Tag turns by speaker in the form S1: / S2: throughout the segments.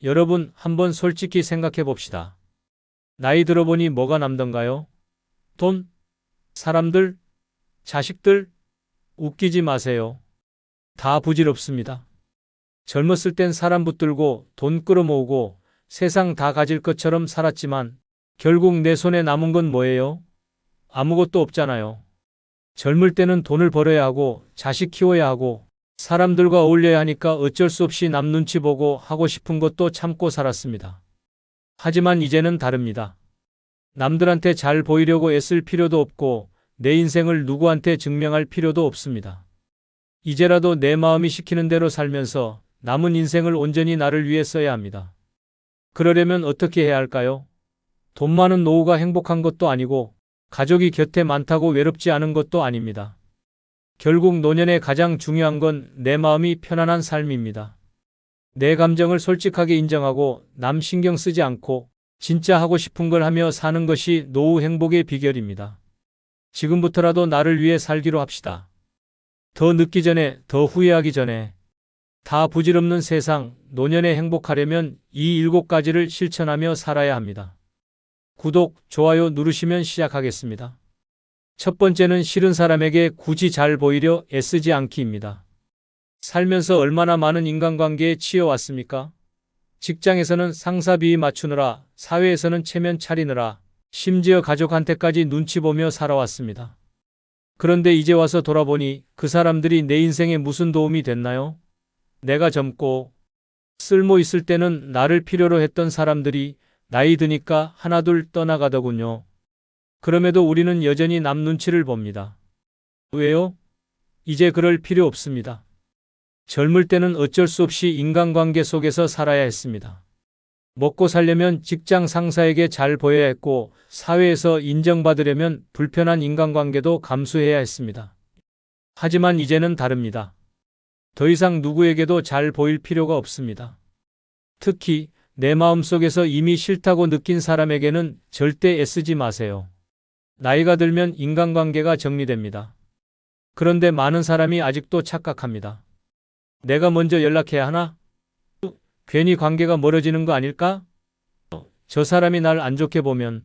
S1: 여러분, 한번 솔직히 생각해 봅시다. 나이 들어보니 뭐가 남던가요? 돈? 사람들? 자식들? 웃기지 마세요. 다 부질없습니다. 젊었을 땐 사람 붙들고 돈 끌어모으고 세상 다 가질 것처럼 살았지만 결국 내 손에 남은 건 뭐예요? 아무것도 없잖아요. 젊을 때는 돈을 벌어야 하고 자식 키워야 하고 사람들과 어울려야 하니까 어쩔 수 없이 남 눈치 보고 하고 싶은 것도 참고 살았습니다. 하지만 이제는 다릅니다. 남들한테 잘 보이려고 애쓸 필요도 없고 내 인생을 누구한테 증명할 필요도 없습니다. 이제라도 내 마음이 시키는 대로 살면서 남은 인생을 온전히 나를 위해 써야 합니다. 그러려면 어떻게 해야 할까요? 돈 많은 노후가 행복한 것도 아니고 가족이 곁에 많다고 외롭지 않은 것도 아닙니다. 결국 노년에 가장 중요한 건 내 마음이 편안한 삶입니다. 내 감정을 솔직하게 인정하고 남 신경 쓰지 않고 진짜 하고 싶은 걸 하며 사는 것이 노후 행복의 비결입니다. 지금부터라도 나를 위해 살기로 합시다. 더 늦기 전에, 더 후회하기 전에. 다 부질없는 세상, 노년에 행복하려면 이 7가지를 실천하며 살아야 합니다. 구독, 좋아요 누르시면 시작하겠습니다. 첫 번째는 싫은 사람에게 굳이 잘 보이려 애쓰지 않기입니다. 살면서 얼마나 많은 인간관계에 치여왔습니까? 직장에서는 상사 비위 맞추느라, 사회에서는 체면 차리느라, 심지어 가족한테까지 눈치 보며 살아왔습니다. 그런데 이제 와서 돌아보니 그 사람들이 내 인생에 무슨 도움이 됐나요? 내가 젊고 쓸모 있을 때는 나를 필요로 했던 사람들이 나이 드니까 하나둘 떠나가더군요. 그럼에도 우리는 여전히 남 눈치를 봅니다. 왜요? 이제 그럴 필요 없습니다. 젊을 때는 어쩔 수 없이 인간관계 속에서 살아야 했습니다. 먹고 살려면 직장 상사에게 잘 보여야 했고 사회에서 인정받으려면 불편한 인간관계도 감수해야 했습니다. 하지만 이제는 다릅니다. 더 이상 누구에게도 잘 보일 필요가 없습니다. 특히 내 마음속에서 이미 싫다고 느낀 사람에게는 절대 애쓰지 마세요. 나이가 들면 인간관계가 정리됩니다. 그런데 많은 사람이 아직도 착각합니다. 내가 먼저 연락해야 하나? 괜히 관계가 멀어지는 거 아닐까? 저 사람이 날 안 좋게 보면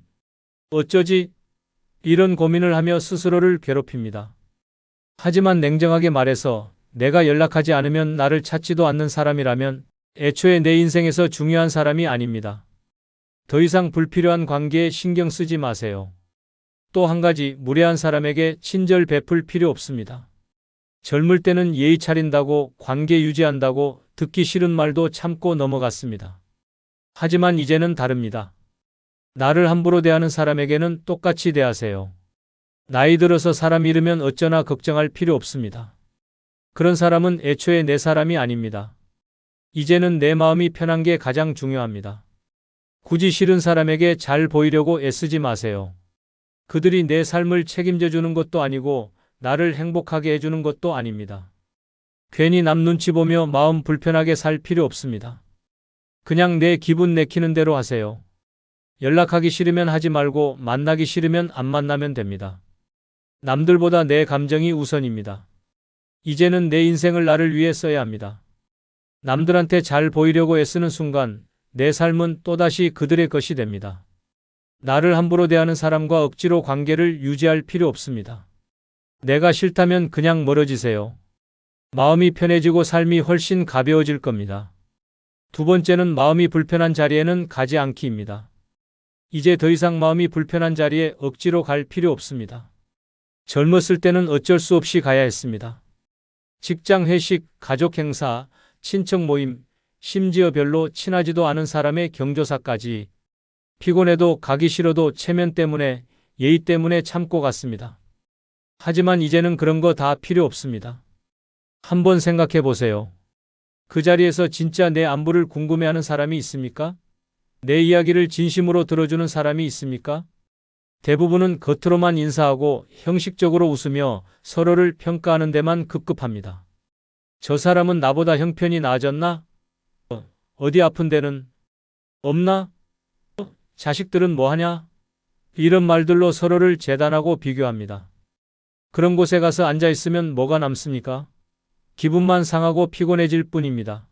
S1: 어쩌지? 이런 고민을 하며 스스로를 괴롭힙니다. 하지만 냉정하게 말해서 내가 연락하지 않으면 나를 찾지도 않는 사람이라면 애초에 내 인생에서 중요한 사람이 아닙니다. 더 이상 불필요한 관계에 신경 쓰지 마세요. 또 한 가지, 무례한 사람에게 친절 베풀 필요 없습니다. 젊을 때는 예의 차린다고, 관계 유지한다고 듣기 싫은 말도 참고 넘어갔습니다. 하지만 이제는 다릅니다. 나를 함부로 대하는 사람에게는 똑같이 대하세요. 나이 들어서 사람 잃으면 어쩌나 걱정할 필요 없습니다. 그런 사람은 애초에 내 사람이 아닙니다. 이제는 내 마음이 편한 게 가장 중요합니다. 굳이 싫은 사람에게 잘 보이려고 애쓰지 마세요. 그들이 내 삶을 책임져 주는 것도 아니고 나를 행복하게 해주는 것도 아닙니다. 괜히 남 눈치 보며 마음 불편하게 살 필요 없습니다. 그냥 내 기분 내키는 대로 하세요. 연락하기 싫으면 하지 말고 만나기 싫으면 안 만나면 됩니다. 남들보다 내 감정이 우선입니다. 이제는 내 인생을 나를 위해 써야 합니다. 남들한테 잘 보이려고 애쓰는 순간 내 삶은 또다시 그들의 것이 됩니다. 나를 함부로 대하는 사람과 억지로 관계를 유지할 필요 없습니다. 내가 싫다면 그냥 멀어지세요. 마음이 편해지고 삶이 훨씬 가벼워질 겁니다. 두 번째는 마음이 불편한 자리에는 가지 않기입니다. 이제 더 이상 마음이 불편한 자리에 억지로 갈 필요 없습니다. 젊었을 때는 어쩔 수 없이 가야 했습니다. 직장 회식, 가족 행사, 친척 모임, 심지어 별로 친하지도 않은 사람의 경조사까지 피곤해도 가기 싫어도 체면 때문에, 예의 때문에 참고 갔습니다. 하지만 이제는 그런 거 다 필요 없습니다. 한번 생각해 보세요. 그 자리에서 진짜 내 안부를 궁금해하는 사람이 있습니까? 내 이야기를 진심으로 들어주는 사람이 있습니까? 대부분은 겉으로만 인사하고 형식적으로 웃으며 서로를 평가하는 데만 급급합니다. 저 사람은 나보다 형편이 나아졌나? 어디 아픈 데는 없나? 자식들은 뭐하냐? 이런 말들로 서로를 재단하고 비교합니다. 그런 곳에 가서 앉아있으면 뭐가 남습니까? 기분만 상하고 피곤해질 뿐입니다.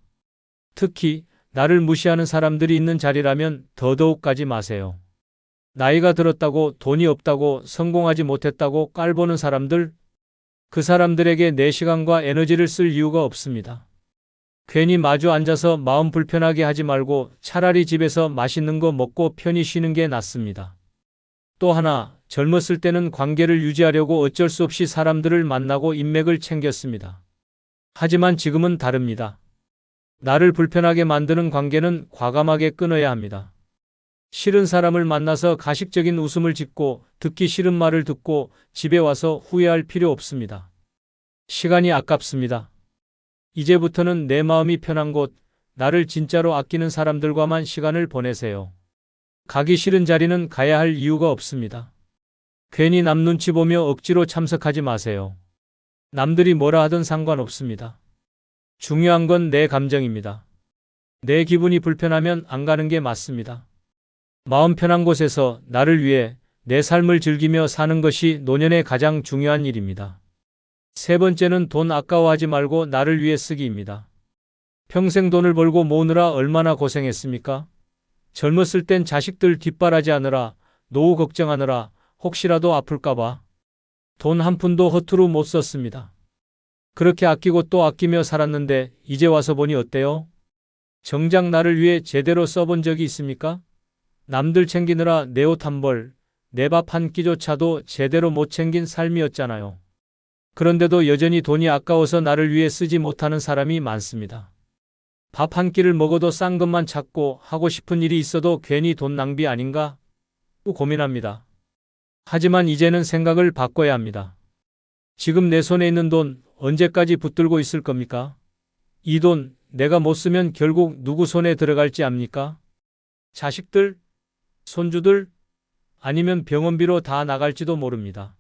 S1: 특히 나를 무시하는 사람들이 있는 자리라면 더더욱 가지 마세요. 나이가 들었다고, 돈이 없다고, 성공하지 못했다고 깔보는 사람들, 그 사람들에게 내 시간과 에너지를 쓸 이유가 없습니다. 괜히 마주 앉아서 마음 불편하게 하지 말고 차라리 집에서 맛있는 거 먹고 편히 쉬는 게 낫습니다. 또 하나, 젊었을 때는 관계를 유지하려고 어쩔 수 없이 사람들을 만나고 인맥을 챙겼습니다. 하지만 지금은 다릅니다. 나를 불편하게 만드는 관계는 과감하게 끊어야 합니다. 싫은 사람을 만나서 가식적인 웃음을 짓고 듣기 싫은 말을 듣고 집에 와서 후회할 필요 없습니다. 시간이 아깝습니다. 이제부터는 내 마음이 편한 곳, 나를 진짜로 아끼는 사람들과만 시간을 보내세요. 가기 싫은 자리는 가야 할 이유가 없습니다. 괜히 남 눈치 보며 억지로 참석하지 마세요. 남들이 뭐라 하든 상관없습니다. 중요한 건 내 감정입니다. 내 기분이 불편하면 안 가는 게 맞습니다. 마음 편한 곳에서 나를 위해 내 삶을 즐기며 사는 것이 노년의 가장 중요한 일입니다. 세 번째는 돈 아까워하지 말고 나를 위해 쓰기입니다. 평생 돈을 벌고 모으느라 얼마나 고생했습니까? 젊었을 땐 자식들 뒷바라지하느라, 노후 걱정하느라, 혹시라도 아플까봐 돈 한 푼도 허투루 못 썼습니다. 그렇게 아끼고 또 아끼며 살았는데 이제 와서 보니 어때요? 정작 나를 위해 제대로 써본 적이 있습니까? 남들 챙기느라 내 옷 한 벌, 내 밥 한 끼조차도 제대로 못 챙긴 삶이었잖아요. 그런데도 여전히 돈이 아까워서 나를 위해 쓰지 못하는 사람이 많습니다. 밥 한 끼를 먹어도 싼 것만 찾고 하고 싶은 일이 있어도 괜히 돈 낭비 아닌가? 고민합니다. 하지만 이제는 생각을 바꿔야 합니다. 지금 내 손에 있는 돈 언제까지 붙들고 있을 겁니까? 이 돈 내가 못 쓰면 결국 누구 손에 들어갈지 압니까? 자식들? 손주들? 아니면 병원비로 다 나갈지도 모릅니다.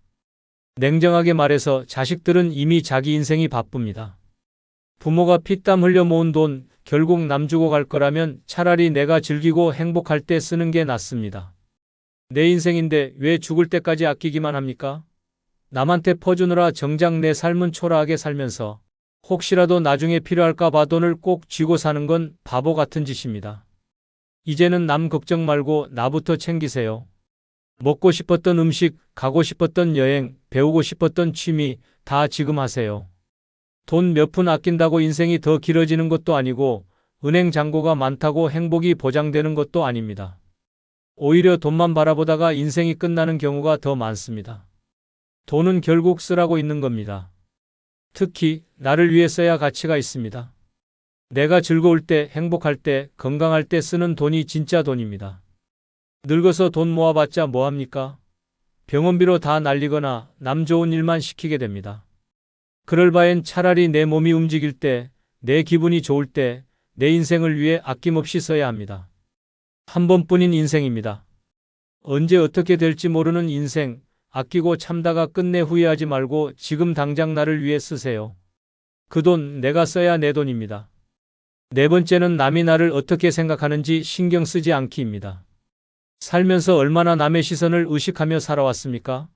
S1: 냉정하게 말해서 자식들은 이미 자기 인생이 바쁩니다. 부모가 피땀 흘려 모은 돈 결국 남 주고 갈 거라면 차라리 내가 즐기고 행복할 때 쓰는 게 낫습니다. 내 인생인데 왜 죽을 때까지 아끼기만 합니까? 남한테 퍼주느라 정작 내 삶은 초라하게 살면서 혹시라도 나중에 필요할까 봐 돈을 꼭 쥐고 사는 건 바보 같은 짓입니다. 이제는 남 걱정 말고 나부터 챙기세요. 먹고 싶었던 음식, 가고 싶었던 여행, 배우고 싶었던 취미 다 지금 하세요. 돈 몇 푼 아낀다고 인생이 더 길어지는 것도 아니고 은행 잔고가 많다고 행복이 보장되는 것도 아닙니다. 오히려 돈만 바라보다가 인생이 끝나는 경우가 더 많습니다. 돈은 결국 쓰라고 있는 겁니다. 특히 나를 위해 써야 가치가 있습니다. 내가 즐거울 때, 행복할 때, 건강할 때 쓰는 돈이 진짜 돈입니다. 늙어서 돈 모아봤자 뭐합니까? 병원비로 다 날리거나 남 좋은 일만 시키게 됩니다. 그럴 바엔 차라리 내 몸이 움직일 때, 내 기분이 좋을 때, 내 인생을 위해 아낌없이 써야 합니다. 한 번뿐인 인생입니다. 언제 어떻게 될지 모르는 인생, 아끼고 참다가 끝내 후회하지 말고 지금 당장 나를 위해 쓰세요. 그 돈 내가 써야 내 돈입니다. 네 번째는 남이 나를 어떻게 생각하는지 신경 쓰지 않기입니다. 살면서 얼마나 남의 시선을 의식하며 살아왔습니까?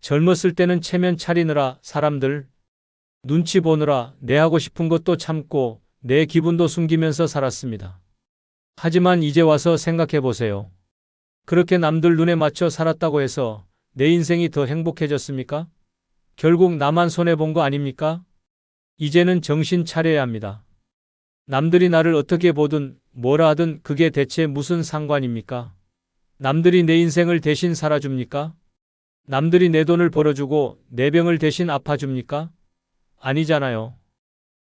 S1: 젊었을 때는 체면 차리느라 사람들 눈치 보느라 내 하고 싶은 것도 참고 내 기분도 숨기면서 살았습니다. 하지만 이제 와서 생각해 보세요. 그렇게 남들 눈에 맞춰 살았다고 해서 내 인생이 더 행복해졌습니까? 결국 나만 손해본 거 아닙니까? 이제는 정신 차려야 합니다. 남들이 나를 어떻게 보든 뭐라 하든 그게 대체 무슨 상관입니까? 남들이 내 인생을 대신 살아줍니까? 남들이 내 돈을 벌어주고 내 병을 대신 아파줍니까? 아니잖아요.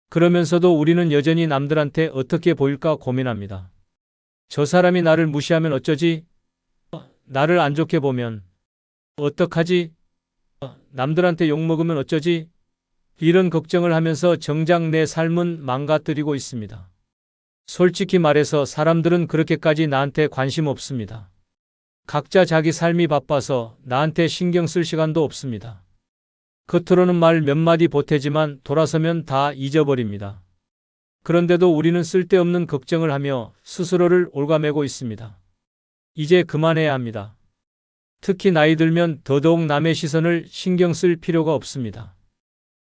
S1: 그러면서도 우리는 여전히 남들한테 어떻게 보일까 고민합니다. 저 사람이 나를 무시하면 어쩌지? 나를 안 좋게 보면 어떡하지? 남들한테 욕먹으면 어쩌지? 이런 걱정을 하면서 정작 내 삶은 망가뜨리고 있습니다. 솔직히 말해서 사람들은 그렇게까지 나한테 관심 없습니다. 각자 자기 삶이 바빠서 나한테 신경 쓸 시간도 없습니다. 겉으로는 말 몇 마디 보태지만 돌아서면 다 잊어버립니다. 그런데도 우리는 쓸데없는 걱정을 하며 스스로를 옭아매고 있습니다. 이제 그만해야 합니다. 특히 나이 들면 더더욱 남의 시선을 신경 쓸 필요가 없습니다.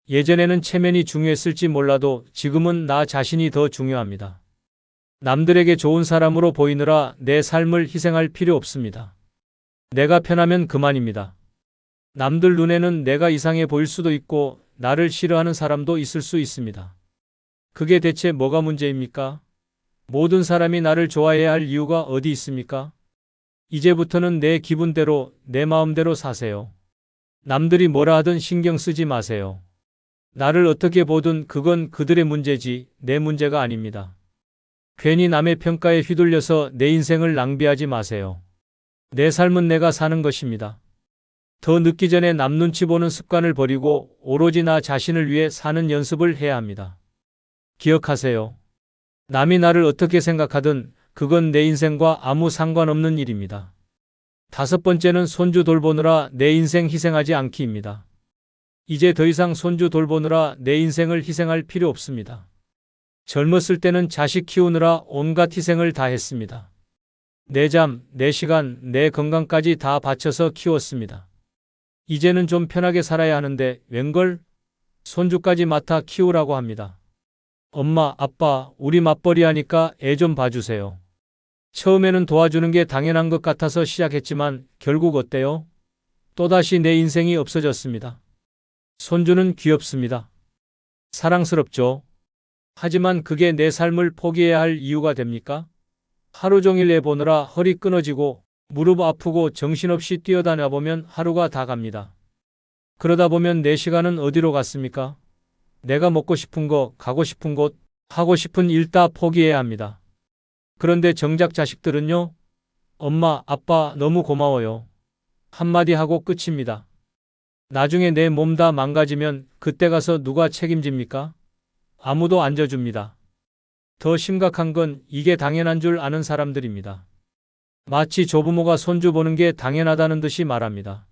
S1: 예전에는 체면이 중요했을지 몰라도 지금은 나 자신이 더 중요합니다. 남들에게 좋은 사람으로 보이느라 내 삶을 희생할 필요 없습니다. 내가 편하면 그만입니다. 남들 눈에는 내가 이상해 보일 수도 있고 나를 싫어하는 사람도 있을 수 있습니다. 그게 대체 뭐가 문제입니까? 모든 사람이 나를 좋아해야 할 이유가 어디 있습니까? 이제부터는 내 기분대로, 내 마음대로 사세요. 남들이 뭐라 하든 신경 쓰지 마세요. 나를 어떻게 보든 그건 그들의 문제지 내 문제가 아닙니다. 괜히 남의 평가에 휘둘려서 내 인생을 낭비하지 마세요. 내 삶은 내가 사는 것입니다. 더 늦기 전에 남 눈치 보는 습관을 버리고 오로지 나 자신을 위해 사는 연습을 해야 합니다. 기억하세요. 남이 나를 어떻게 생각하든 그건 내 인생과 아무 상관없는 일입니다. 5번째는 손주 돌보느라 내 인생 희생하지 않기입니다. 이제 더 이상 손주 돌보느라 내 인생을 희생할 필요 없습니다. 젊었을 때는 자식 키우느라 온갖 희생을 다 했습니다. 내 잠, 내 시간, 내 건강까지 다 바쳐서 키웠습니다. 이제는 좀 편하게 살아야 하는데 웬걸? 손주까지 맡아 키우라고 합니다. 엄마, 아빠, 우리 맞벌이 하니까 애 좀 봐주세요. 처음에는 도와주는 게 당연한 것 같아서 시작했지만 결국 어때요? 또다시 내 인생이 없어졌습니다. 손주는 귀엽습니다. 사랑스럽죠. 하지만 그게 내 삶을 포기해야 할 이유가 됩니까? 하루 종일 애 보느라 허리 끊어지고 무릎 아프고 정신없이 뛰어다녀 보면 하루가 다 갑니다. 그러다 보면 내 시간은 어디로 갔습니까? 내가 먹고 싶은 거, 가고 싶은 곳, 하고 싶은 일 다 포기해야 합니다. 그런데 정작 자식들은요? 엄마, 아빠 너무 고마워요. 한마디 하고 끝입니다. 나중에 내 몸 다 망가지면 그때 가서 누가 책임집니까? 아무도 안 져줍니다. 더 심각한 건 이게 당연한 줄 아는 사람들입니다. 마치 조부모가 손주 보는 게 당연하다는 듯이 말합니다.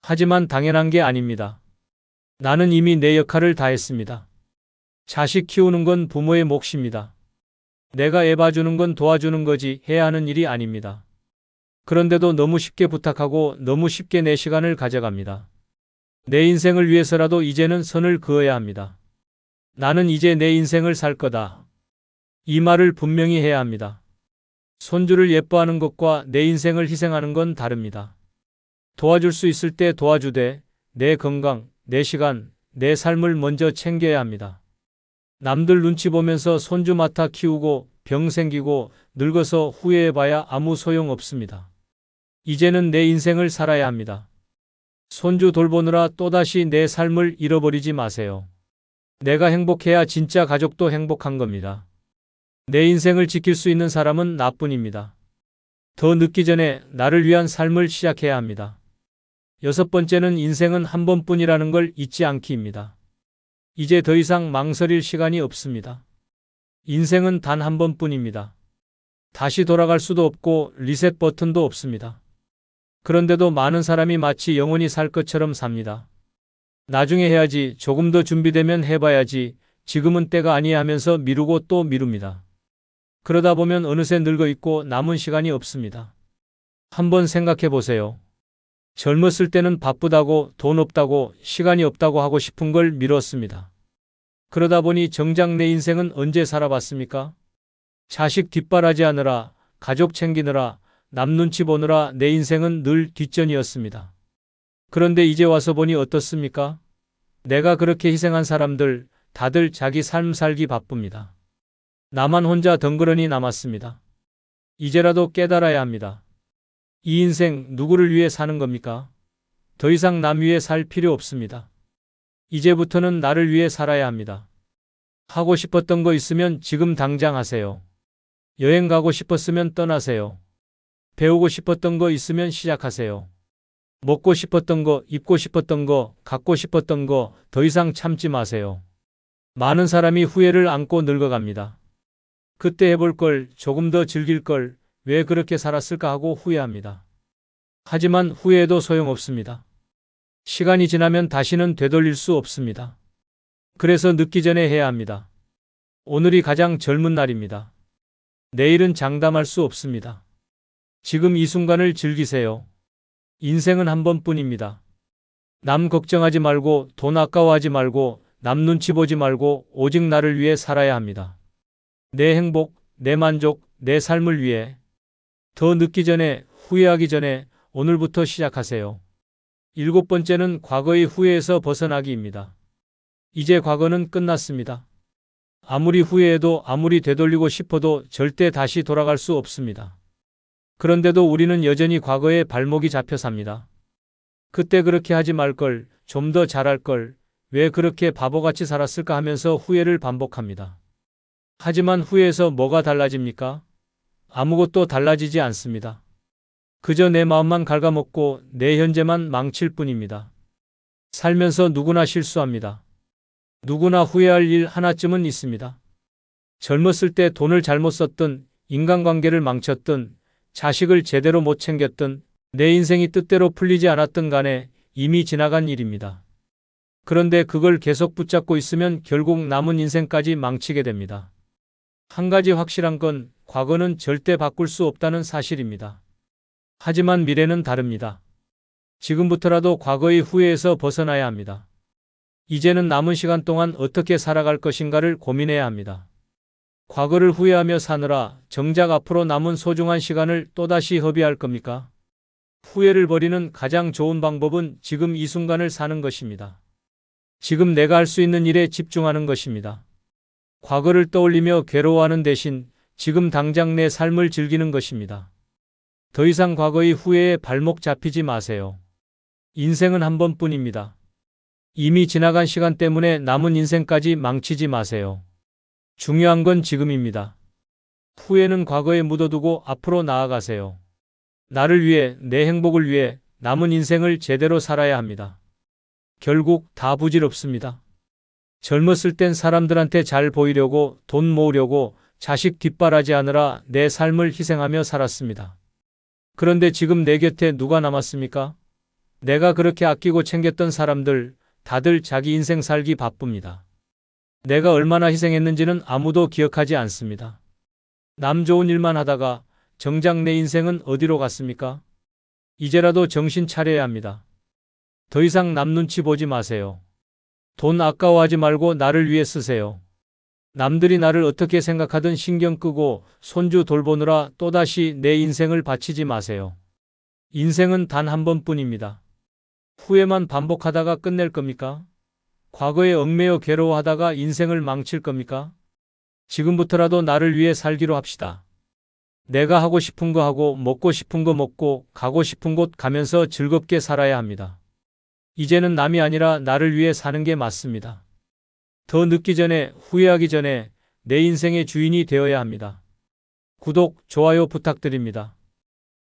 S1: 하지만 당연한 게 아닙니다. 나는 이미 내 역할을 다했습니다. 자식 키우는 건 부모의 몫입니다. 내가 애 봐주는 건 도와주는 거지 해야 하는 일이 아닙니다. 그런데도 너무 쉽게 부탁하고 너무 쉽게 내 시간을 가져갑니다. 내 인생을 위해서라도 이제는 선을 그어야 합니다. 나는 이제 내 인생을 살 거다. 이 말을 분명히 해야 합니다. 손주를 예뻐하는 것과 내 인생을 희생하는 건 다릅니다. 도와줄 수 있을 때 도와주되 내 건강, 내 시간, 내 삶을 먼저 챙겨야 합니다. 남들 눈치 보면서 손주 맡아 키우고 병 생기고 늙어서 후회해봐야 아무 소용 없습니다. 이제는 내 인생을 살아야 합니다. 손주 돌보느라 또다시 내 삶을 잃어버리지 마세요. 내가 행복해야 진짜 가족도 행복한 겁니다. 내 인생을 지킬 수 있는 사람은 나뿐입니다. 더 늦기 전에 나를 위한 삶을 시작해야 합니다. 6번째는 인생은 한 번뿐이라는 걸 잊지 않기입니다. 이제 더 이상 망설일 시간이 없습니다. 인생은 단 한 번뿐입니다. 다시 돌아갈 수도 없고 리셋 버튼도 없습니다. 그런데도 많은 사람이 마치 영원히 살 것처럼 삽니다. 나중에 해야지, 조금 더 준비되면 해봐야지, 지금은 때가 아니야 하면서 미루고 또 미룹니다. 그러다 보면 어느새 늙어 있고 남은 시간이 없습니다. 한번 생각해 보세요. 젊었을 때는 바쁘다고, 돈 없다고, 시간이 없다고 하고 싶은 걸 미뤘습니다. 그러다 보니 정작 내 인생은 언제 살아봤습니까? 자식 뒷바라지하느라, 가족 챙기느라, 남 눈치 보느라 내 인생은 늘 뒷전이었습니다. 그런데 이제 와서 보니 어떻습니까? 내가 그렇게 희생한 사람들 다들 자기 삶 살기 바쁩니다. 나만 혼자 덩그러니 남았습니다. 이제라도 깨달아야 합니다. 이 인생 누구를 위해 사는 겁니까? 더 이상 남 위해 살 필요 없습니다. 이제부터는 나를 위해 살아야 합니다. 하고 싶었던 거 있으면 지금 당장 하세요. 여행 가고 싶었으면 떠나세요. 배우고 싶었던 거 있으면 시작하세요. 먹고 싶었던 거, 입고 싶었던 거, 갖고 싶었던 거 더 이상 참지 마세요. 많은 사람이 후회를 안고 늙어갑니다. 그때 해볼 걸, 조금 더 즐길 걸, 왜 그렇게 살았을까 하고 후회합니다. 하지만 후회해도 소용없습니다. 시간이 지나면 다시는 되돌릴 수 없습니다. 그래서 늦기 전에 해야 합니다. 오늘이 가장 젊은 날입니다. 내일은 장담할 수 없습니다. 지금 이 순간을 즐기세요. 인생은 한 번뿐입니다. 남 걱정하지 말고, 돈 아까워하지 말고, 남 눈치 보지 말고 오직 나를 위해 살아야 합니다. 내 행복, 내 만족, 내 삶을 위해. 더 늦기 전에, 후회하기 전에 오늘부터 시작하세요. 7번째는 과거의 후회에서 벗어나기입니다. 이제 과거는 끝났습니다. 아무리 후회해도 아무리 되돌리고 싶어도 절대 다시 돌아갈 수 없습니다. 그런데도 우리는 여전히 과거에 발목이 잡혀 삽니다. 그때 그렇게 하지 말 걸, 좀 더 잘할 걸, 왜 그렇게 바보같이 살았을까 하면서 후회를 반복합니다. 하지만 후회해서 뭐가 달라집니까? 아무것도 달라지지 않습니다. 그저 내 마음만 갉아먹고 내 현재만 망칠 뿐입니다. 살면서 누구나 실수합니다. 누구나 후회할 일 하나쯤은 있습니다. 젊었을 때 돈을 잘못 썼든, 인간관계를 망쳤든, 자식을 제대로 못 챙겼든, 내 인생이 뜻대로 풀리지 않았든 간에 이미 지나간 일입니다. 그런데 그걸 계속 붙잡고 있으면 결국 남은 인생까지 망치게 됩니다. 한 가지 확실한 건 과거는 절대 바꿀 수 없다는 사실입니다. 하지만 미래는 다릅니다. 지금부터라도 과거의 후회에서 벗어나야 합니다. 이제는 남은 시간 동안 어떻게 살아갈 것인가를 고민해야 합니다. 과거를 후회하며 사느라 정작 앞으로 남은 소중한 시간을 또다시 허비할 겁니까? 후회를 버리는 가장 좋은 방법은 지금 이 순간을 사는 것입니다. 지금 내가 할 수 있는 일에 집중하는 것입니다. 과거를 떠올리며 괴로워하는 대신 지금 당장 내 삶을 즐기는 것입니다. 더 이상 과거의 후회에 발목 잡히지 마세요. 인생은 한 번뿐입니다. 이미 지나간 시간 때문에 남은 인생까지 망치지 마세요. 중요한 건 지금입니다. 후회는 과거에 묻어두고 앞으로 나아가세요. 나를 위해, 내 행복을 위해 남은 인생을 제대로 살아야 합니다. 결국 다 부질없습니다. 젊었을 땐 사람들한테 잘 보이려고, 돈 모으려고, 자식 뒷바라지하느라 내 삶을 희생하며 살았습니다. 그런데 지금 내 곁에 누가 남았습니까? 내가 그렇게 아끼고 챙겼던 사람들, 다들 자기 인생 살기 바쁩니다. 내가 얼마나 희생했는지는 아무도 기억하지 않습니다. 남 좋은 일만 하다가 정작 내 인생은 어디로 갔습니까? 이제라도 정신 차려야 합니다. 더 이상 남 눈치 보지 마세요. 돈 아까워하지 말고 나를 위해 쓰세요. 남들이 나를 어떻게 생각하든 신경 끄고 손주 돌보느라 또다시 내 인생을 바치지 마세요. 인생은 단 한 번뿐입니다. 후회만 반복하다가 끝낼 겁니까? 과거에 얽매여 괴로워하다가 인생을 망칠 겁니까? 지금부터라도 나를 위해 살기로 합시다. 내가 하고 싶은 거 하고 먹고 싶은 거 먹고 가고 싶은 곳 가면서 즐겁게 살아야 합니다. 이제는 남이 아니라 나를 위해 사는 게 맞습니다. 더 늦기 전에, 후회하기 전에 내 인생의 주인이 되어야 합니다. 구독, 좋아요 부탁드립니다.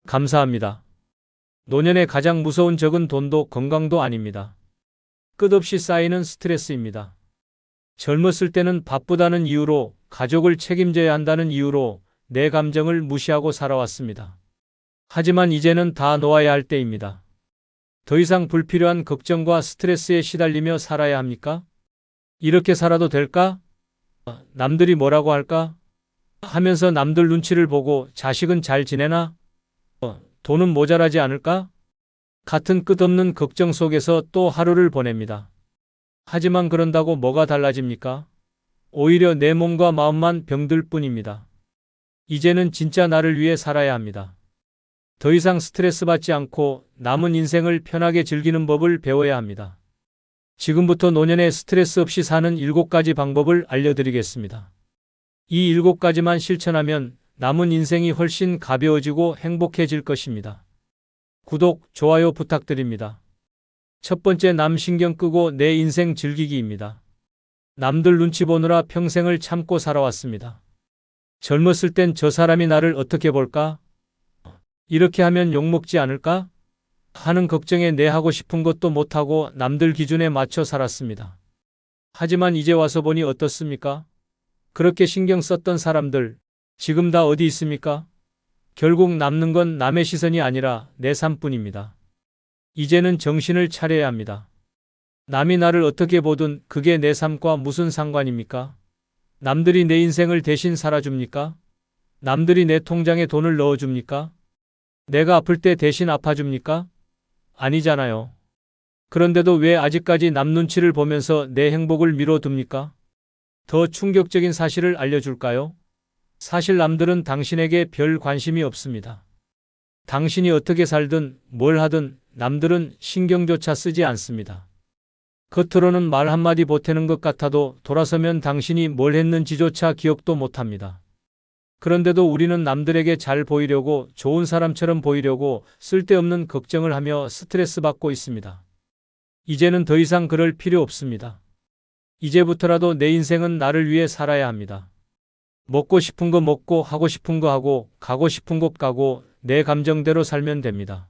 S1: 감사합니다. 노년의 가장 무서운 적은 돈도 건강도 아닙니다. 끝없이 쌓이는 스트레스입니다. 젊었을 때는 바쁘다는 이유로, 가족을 책임져야 한다는 이유로 내 감정을 무시하고 살아왔습니다. 하지만 이제는 다 놓아야 할 때입니다. 더 이상 불필요한 걱정과 스트레스에 시달리며 살아야 합니까? 이렇게 살아도 될까? 남들이 뭐라고 할까? 하면서 남들 눈치를 보고 자식은 잘 지내나? 돈은 모자라지 않을까? 같은 끝없는 걱정 속에서 또 하루를 보냅니다. 하지만 그런다고 뭐가 달라집니까? 오히려 내 몸과 마음만 병들 뿐입니다. 이제는 진짜 나를 위해 살아야 합니다. 더 이상 스트레스 받지 않고 남은 인생을 편하게 즐기는 법을 배워야 합니다. 지금부터 노년에 스트레스 없이 사는 7가지 방법을 알려드리겠습니다. 이 7가지만 실천하면 남은 인생이 훨씬 가벼워지고 행복해질 것입니다. 구독, 좋아요 부탁드립니다. 첫 번째, 남 신경 끄고 내 인생 즐기기입니다. 남들 눈치 보느라 평생을 참고 살아왔습니다. 젊었을 땐 저 사람이 나를 어떻게 볼까? 이렇게 하면 욕먹지 않을까? 하는 걱정에 내 하고 싶은 것도 못하고 남들 기준에 맞춰 살았습니다. 하지만 이제 와서 보니 어떻습니까? 그렇게 신경 썼던 사람들, 지금 다 어디 있습니까? 결국 남는 건 남의 시선이 아니라 내 삶뿐입니다. 이제는 정신을 차려야 합니다. 남이 나를 어떻게 보든 그게 내 삶과 무슨 상관입니까? 남들이 내 인생을 대신 살아줍니까? 남들이 내 통장에 돈을 넣어줍니까? 내가 아플 때 대신 아파줍니까? 아니잖아요. 그런데도 왜 아직까지 남 눈치를 보면서 내 행복을 미뤄둡니까? 더 충격적인 사실을 알려줄까요? 사실 남들은 당신에게 별 관심이 없습니다. 당신이 어떻게 살든 뭘 하든 남들은 신경조차 쓰지 않습니다. 겉으로는 말 한마디 보태는 것 같아도 돌아서면 당신이 뭘 했는지조차 기억도 못합니다. 그런데도 우리는 남들에게 잘 보이려고 좋은 사람처럼 보이려고 쓸데없는 걱정을 하며 스트레스 받고 있습니다. 이제는 더 이상 그럴 필요 없습니다. 이제부터라도 내 인생은 나를 위해 살아야 합니다. 먹고 싶은 거 먹고 하고 싶은 거 하고 가고 싶은 곳 가고 내 감정대로 살면 됩니다.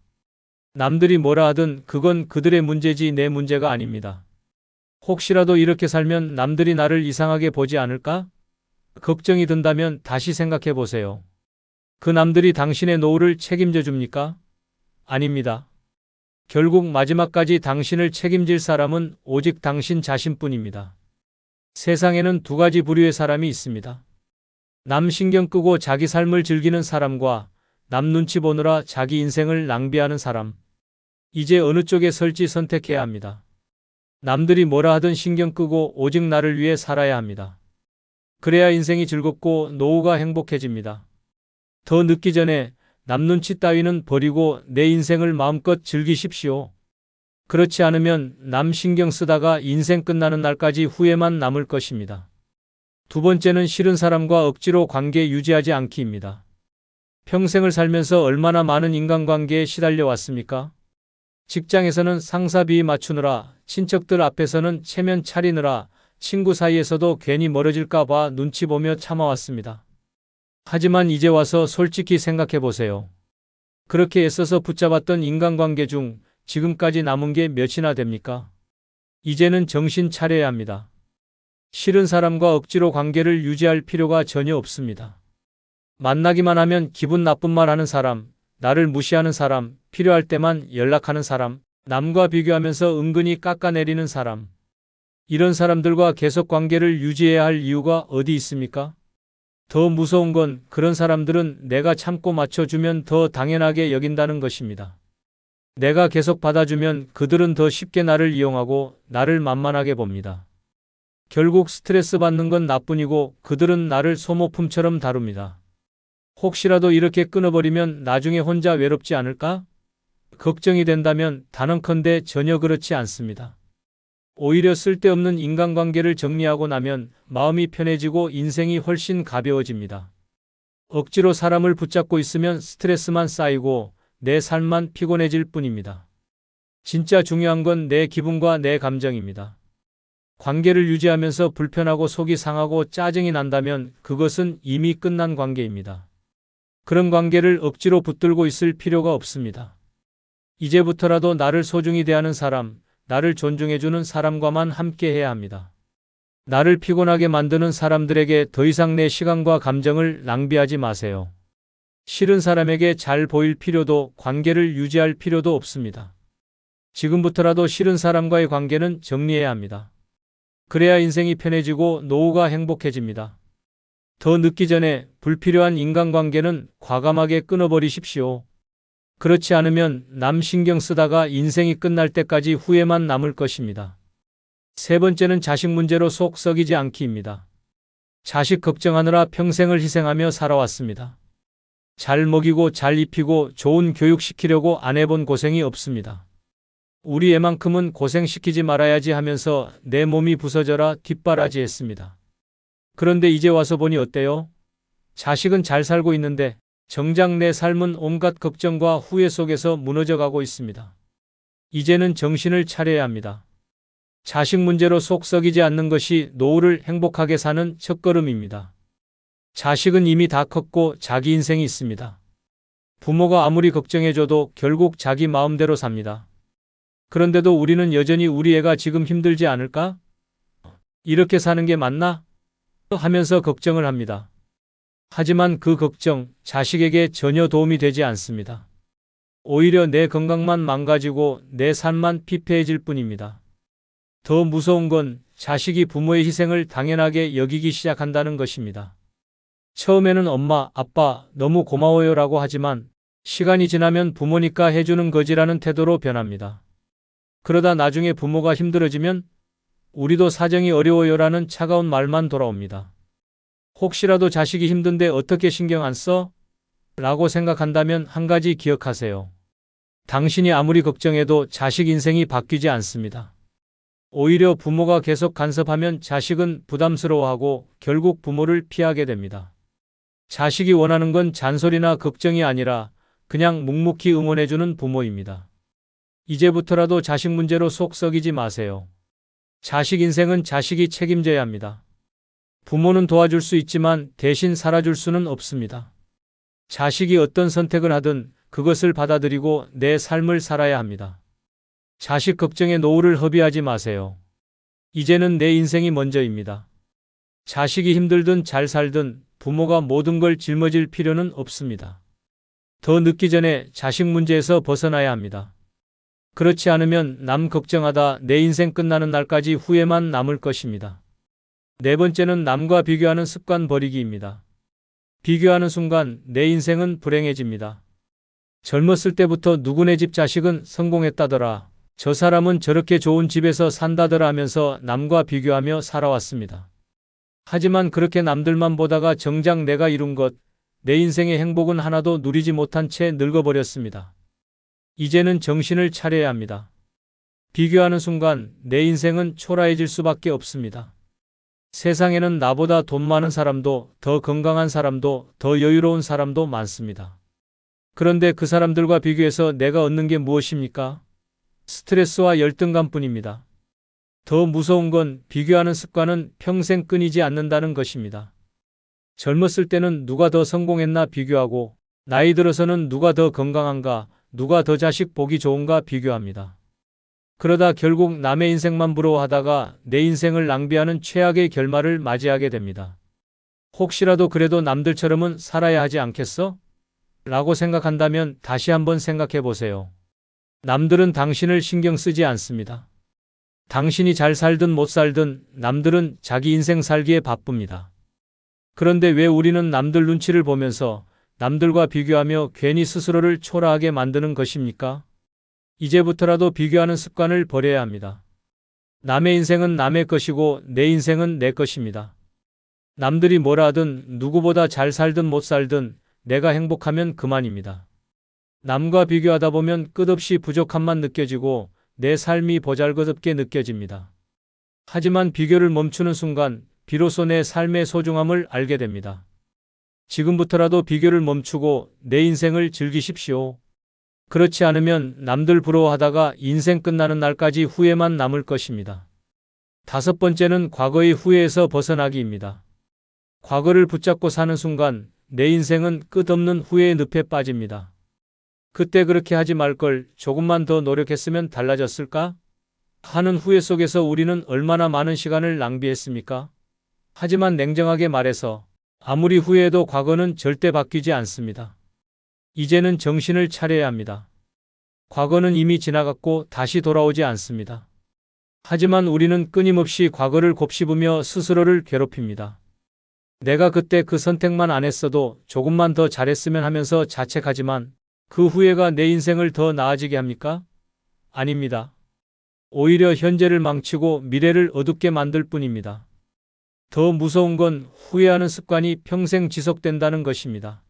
S1: 남들이 뭐라 하든 그건 그들의 문제지 내 문제가 아닙니다. 혹시라도 이렇게 살면 남들이 나를 이상하게 보지 않을까? 걱정이 든다면 다시 생각해 보세요. 그 남들이 당신의 노후를 책임져 줍니까? 아닙니다. 결국 마지막까지 당신을 책임질 사람은 오직 당신 자신뿐입니다. 세상에는 두 가지 부류의 사람이 있습니다. 남 신경 끄고 자기 삶을 즐기는 사람과 남 눈치 보느라 자기 인생을 낭비하는 사람. 이제 어느 쪽에 설지 선택해야 합니다. 남들이 뭐라 하든 신경 끄고 오직 나를 위해 살아야 합니다. 그래야 인생이 즐겁고 노후가 행복해집니다. 더 늦기 전에 남 눈치 따위는 버리고 내 인생을 마음껏 즐기십시오. 그렇지 않으면 남 신경 쓰다가 인생 끝나는 날까지 후회만 남을 것입니다. 두 번째는 싫은 사람과 억지로 관계 유지하지 않기입니다. 평생을 살면서 얼마나 많은 인간관계에 시달려 왔습니까? 직장에서는 상사 비위 맞추느라, 친척들 앞에서는 체면 차리느라, 친구 사이에서도 괜히 멀어질까 봐 눈치 보며 참아왔습니다. 하지만 이제 와서 솔직히 생각해 보세요. 그렇게 애써서 붙잡았던 인간관계 중 지금까지 남은 게 몇이나 됩니까? 이제는 정신 차려야 합니다. 싫은 사람과 억지로 관계를 유지할 필요가 전혀 없습니다. 만나기만 하면 기분 나쁜 말 하는 사람, 나를 무시하는 사람, 필요할 때만 연락하는 사람, 남과 비교하면서 은근히 깎아내리는 사람. 이런 사람들과 계속 관계를 유지해야 할 이유가 어디 있습니까? 더 무서운 건 그런 사람들은 내가 참고 맞춰주면 더 당연하게 여긴다는 것입니다. 내가 계속 받아주면 그들은 더 쉽게 나를 이용하고 나를 만만하게 봅니다. 결국 스트레스 받는 건 나뿐이고 그들은 나를 소모품처럼 다룹니다. 혹시라도 이렇게 끊어버리면 나중에 혼자 외롭지 않을까? 걱정이 된다면 단언컨대 전혀 그렇지 않습니다. 오히려 쓸데없는 인간관계를 정리하고 나면 마음이 편해지고 인생이 훨씬 가벼워집니다. 억지로 사람을 붙잡고 있으면 스트레스만 쌓이고 내 삶만 피곤해질 뿐입니다. 진짜 중요한 건 내 기분과 내 감정입니다. 관계를 유지하면서 불편하고 속이 상하고 짜증이 난다면 그것은 이미 끝난 관계입니다. 그런 관계를 억지로 붙들고 있을 필요가 없습니다. 이제부터라도 나를 소중히 대하는 사람, 나를 존중해주는 사람과만 함께 해야 합니다. 나를 피곤하게 만드는 사람들에게 더 이상 내 시간과 감정을 낭비하지 마세요. 싫은 사람에게 잘 보일 필요도 관계를 유지할 필요도 없습니다. 지금부터라도 싫은 사람과의 관계는 정리해야 합니다. 그래야 인생이 편해지고 노후가 행복해집니다. 더 늦기 전에 불필요한 인간관계는 과감하게 끊어버리십시오. 그렇지 않으면 남 신경 쓰다가 인생이 끝날 때까지 후회만 남을 것입니다. 세 번째는 자식 문제로 속 썩이지 않기입니다. 자식 걱정하느라 평생을 희생하며 살아왔습니다. 잘 먹이고 잘 입히고 좋은 교육시키려고 안 해본 고생이 없습니다. 우리 애만큼은 고생시키지 말아야지 하면서 내 몸이 부서져라 뒷바라지했습니다. 그런데 이제 와서 보니 어때요? 자식은 잘 살고 있는데 정작 내 삶은 온갖 걱정과 후회 속에서 무너져가고 있습니다. 이제는 정신을 차려야 합니다. 자식 문제로 속 썩이지 않는 것이 노후를 행복하게 사는 첫걸음입니다. 자식은 이미 다 컸고 자기 인생이 있습니다. 부모가 아무리 걱정해줘도 결국 자기 마음대로 삽니다. 그런데도 우리는 여전히 우리 애가 지금 힘들지 않을까? 이렇게 사는 게 맞나? 하면서 걱정을 합니다. 하지만 그 걱정, 자식에게 전혀 도움이 되지 않습니다. 오히려 내 건강만 망가지고 내 삶만 피폐해질 뿐입니다. 더 무서운 건 자식이 부모의 희생을 당연하게 여기기 시작한다는 것입니다. 처음에는 엄마, 아빠, 너무 고마워요라고 하지만 시간이 지나면 부모니까 해주는 거지라는 태도로 변합니다. 그러다 나중에 부모가 힘들어지면 우리도 사정이 어려워요라는 차가운 말만 돌아옵니다. 혹시라도 자식이 힘든데 어떻게 신경 안 써? 라고 생각한다면 한 가지 기억하세요. 당신이 아무리 걱정해도 자식 인생이 바뀌지 않습니다. 오히려 부모가 계속 간섭하면 자식은 부담스러워하고 결국 부모를 피하게 됩니다. 자식이 원하는 건 잔소리나 걱정이 아니라 그냥 묵묵히 응원해주는 부모입니다. 이제부터라도 자식 문제로 속 썩이지 마세요. 자식 인생은 자식이 책임져야 합니다. 부모는 도와줄 수 있지만 대신 살아줄 수는 없습니다. 자식이 어떤 선택을 하든 그것을 받아들이고 내 삶을 살아야 합니다. 자식 걱정에 노후를 허비하지 마세요. 이제는 내 인생이 먼저입니다. 자식이 힘들든 잘 살든 부모가 모든 걸 짊어질 필요는 없습니다. 더 늦기 전에 자식 문제에서 벗어나야 합니다. 그렇지 않으면 남 걱정하다 내 인생 끝나는 날까지 후회만 남을 것입니다. 네 번째는 남과 비교하는 습관 버리기입니다. 비교하는 순간 내 인생은 불행해집니다. 젊었을 때부터 누구네 집 자식은 성공했다더라. 저 사람은 저렇게 좋은 집에서 산다더라 하면서 남과 비교하며 살아왔습니다. 하지만 그렇게 남들만 보다가 정작 내가 이룬 것, 내 인생의 행복은 하나도 누리지 못한 채 늙어버렸습니다. 이제는 정신을 차려야 합니다. 비교하는 순간 내 인생은 초라해질 수밖에 없습니다. 세상에는 나보다 돈 많은 사람도, 더 건강한 사람도, 더 여유로운 사람도 많습니다. 그런데 그 사람들과 비교해서 내가 얻는 게 무엇입니까? 스트레스와 열등감뿐입니다. 더 무서운 건 비교하는 습관은 평생 끊이지 않는다는 것입니다. 젊었을 때는 누가 더 성공했나 비교하고, 나이 들어서는 누가 더 건강한가, 누가 더 자식 보기 좋은가 비교합니다. 그러다 결국 남의 인생만 부러워하다가 내 인생을 낭비하는 최악의 결말을 맞이하게 됩니다. 혹시라도 그래도 남들처럼은 살아야 하지 않겠어? 라고 생각한다면 다시 한번 생각해 보세요. 남들은 당신을 신경 쓰지 않습니다. 당신이 잘 살든 못 살든 남들은 자기 인생 살기에 바쁩니다. 그런데 왜 우리는 남들 눈치를 보면서 남들과 비교하며 괜히 스스로를 초라하게 만드는 것입니까? 이제부터라도 비교하는 습관을 버려야 합니다. 남의 인생은 남의 것이고 내 인생은 내 것입니다. 남들이 뭐라 하든 누구보다 잘 살든 못 살든 내가 행복하면 그만입니다. 남과 비교하다 보면 끝없이 부족함만 느껴지고 내 삶이 보잘것없게 느껴집니다. 하지만 비교를 멈추는 순간 비로소 내 삶의 소중함을 알게 됩니다. 지금부터라도 비교를 멈추고 내 인생을 즐기십시오. 그렇지 않으면 남들 부러워하다가 인생 끝나는 날까지 후회만 남을 것입니다. 다섯 번째는 과거의 후회에서 벗어나기입니다. 과거를 붙잡고 사는 순간 내 인생은 끝없는 후회의 늪에 빠집니다. 그때 그렇게 하지 말 걸, 조금만 더 노력했으면 달라졌을까? 하는 후회 속에서 우리는 얼마나 많은 시간을 낭비했습니까? 하지만 냉정하게 말해서 아무리 후회해도 과거는 절대 바뀌지 않습니다. 이제는 정신을 차려야 합니다. 과거는 이미 지나갔고 다시 돌아오지 않습니다. 하지만 우리는 끊임없이 과거를 곱씹으며 스스로를 괴롭힙니다. 내가 그때 그 선택만 안 했어도 조금만 더 잘했으면 하면서 자책하지만 그 후회가 내 인생을 더 나아지게 합니까? 아닙니다. 오히려 현재를 망치고 미래를 어둡게 만들 뿐입니다. 더 무서운 건 후회하는 습관이 평생 지속된다는 것입니다.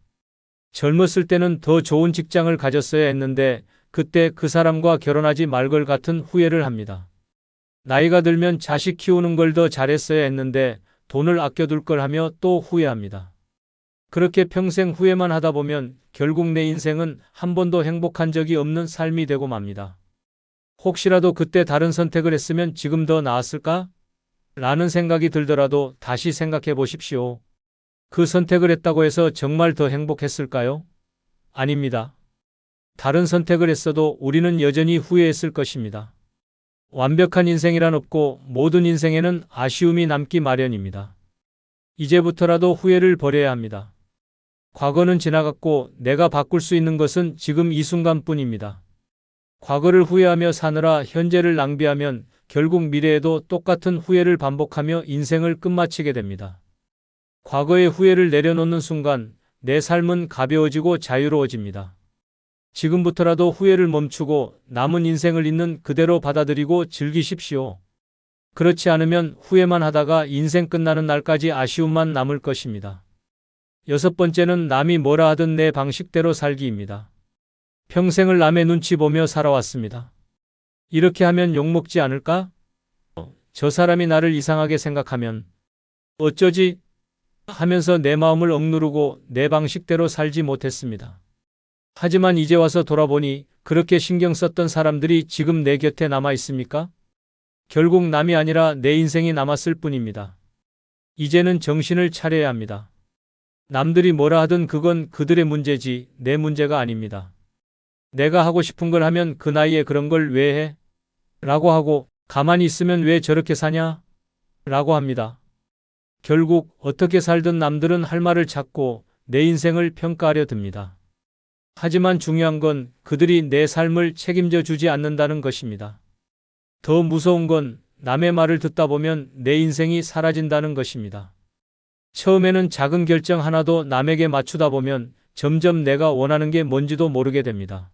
S1: 젊었을 때는 더 좋은 직장을 가졌어야 했는데 그때 그 사람과 결혼하지 말 걸 같은 후회를 합니다. 나이가 들면 자식 키우는 걸 더 잘했어야 했는데 돈을 아껴둘 걸 하며 또 후회합니다. 그렇게 평생 후회만 하다 보면 결국 내 인생은 한 번도 행복한 적이 없는 삶이 되고 맙니다. 혹시라도 그때 다른 선택을 했으면 지금 더 나았을까? 라는 생각이 들더라도 다시 생각해 보십시오. 그 선택을 했다고 해서 정말 더 행복했을까요? 아닙니다. 다른 선택을 했어도 우리는 여전히 후회했을 것입니다. 완벽한 인생이란 없고 모든 인생에는 아쉬움이 남기 마련입니다. 이제부터라도 후회를 버려야 합니다. 과거는 지나갔고 내가 바꿀 수 있는 것은 지금 이 순간뿐입니다. 과거를 후회하며 사느라 현재를 낭비하면 결국 미래에도 똑같은 후회를 반복하며 인생을 끝마치게 됩니다. 과거의 후회를 내려놓는 순간 내 삶은 가벼워지고 자유로워집니다. 지금부터라도 후회를 멈추고 남은 인생을 있는 그대로 받아들이고 즐기십시오. 그렇지 않으면 후회만 하다가 인생 끝나는 날까지 아쉬움만 남을 것입니다. 여섯 번째는 남이 뭐라 하든 내 방식대로 살기입니다. 평생을 남의 눈치 보며 살아왔습니다. 이렇게 하면 욕먹지 않을까? 저 사람이 나를 이상하게 생각하면 어쩌지? 하면서 내 마음을 억누르고 내 방식대로 살지 못했습니다. 하지만 이제 와서 돌아보니 그렇게 신경 썼던 사람들이 지금 내 곁에 남아 있습니까? 결국 남이 아니라 내 인생이 남았을 뿐입니다. 이제는 정신을 차려야 합니다. 남들이 뭐라 하든 그건 그들의 문제지 내 문제가 아닙니다. 내가 하고 싶은 걸 하면 그 나이에 그런 걸 왜 해? 라고 하고 가만히 있으면 왜 저렇게 사냐? 라고 합니다. 결국 어떻게 살든 남들은 할 말을 찾고 내 인생을 평가하려 듭니다. 하지만 중요한 건 그들이 내 삶을 책임져 주지 않는다는 것입니다. 더 무서운 건 남의 말을 듣다 보면 내 인생이 사라진다는 것입니다. 처음에는 작은 결정 하나도 남에게 맞추다 보면 점점 내가 원하는 게 뭔지도 모르게 됩니다.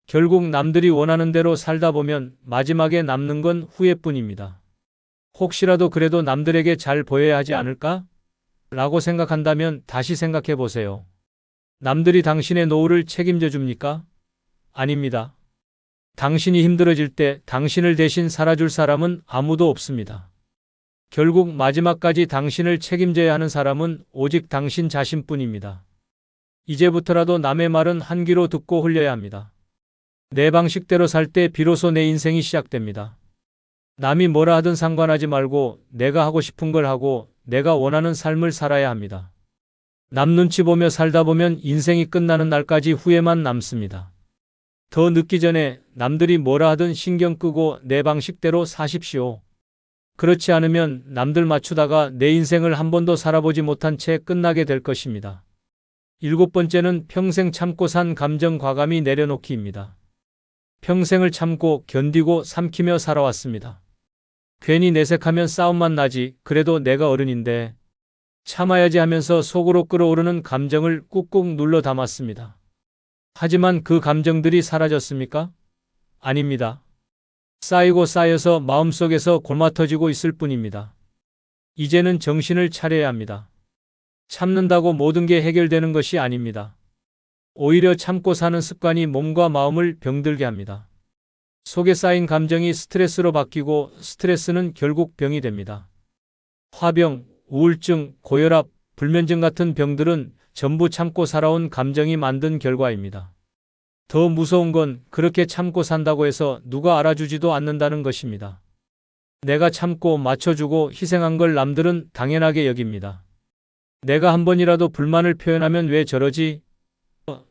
S1: 결국 남들이 원하는 대로 살다 보면 마지막에 남는 건 후회뿐입니다. 혹시라도 그래도 남들에게 잘 보여야 하지 않을까? 라고 생각한다면 다시 생각해 보세요. 남들이 당신의 노후를 책임져 줍니까? 아닙니다. 당신이 힘들어질 때 당신을 대신 살아줄 사람은 아무도 없습니다. 결국 마지막까지 당신을 책임져야 하는 사람은 오직 당신 자신뿐입니다. 이제부터라도 남의 말은 한 귀로 듣고 흘려야 합니다. 내 방식대로 살 때 비로소 내 인생이 시작됩니다. 남이 뭐라 하든 상관하지 말고 내가 하고 싶은 걸 하고 내가 원하는 삶을 살아야 합니다. 남 눈치 보며 살다 보면 인생이 끝나는 날까지 후회만 남습니다. 더 늦기 전에 남들이 뭐라 하든 신경 끄고 내 방식대로 사십시오. 그렇지 않으면 남들 맞추다가 내 인생을 한 번도 살아보지 못한 채 끝나게 될 것입니다. 일곱 번째는 평생 참고 산 감정 과감히 내려놓기입니다. 평생을 참고 견디고 삼키며 살아왔습니다. 괜히 내색하면 싸움만 나지 그래도 내가 어른인데 참아야지 하면서 속으로 끓어오르는 감정을 꾹꾹 눌러 담았습니다. 하지만 그 감정들이 사라졌습니까? 아닙니다. 쌓이고 쌓여서 마음속에서 골마터지고 있을 뿐입니다. 이제는 정신을 차려야 합니다. 참는다고 모든 게 해결되는 것이 아닙니다. 오히려 참고 사는 습관이 몸과 마음을 병들게 합니다. 속에 쌓인 감정이 스트레스로 바뀌고 스트레스는 결국 병이 됩니다. 화병, 우울증, 고혈압, 불면증 같은 병들은 전부 참고 살아온 감정이 만든 결과입니다. 더 무서운 건 그렇게 참고 산다고 해서 누가 알아주지도 않는다는 것입니다. 내가 참고 맞춰주고 희생한 걸 남들은 당연하게 여깁니다. 내가 한 번이라도 불만을 표현하면 왜 저러지?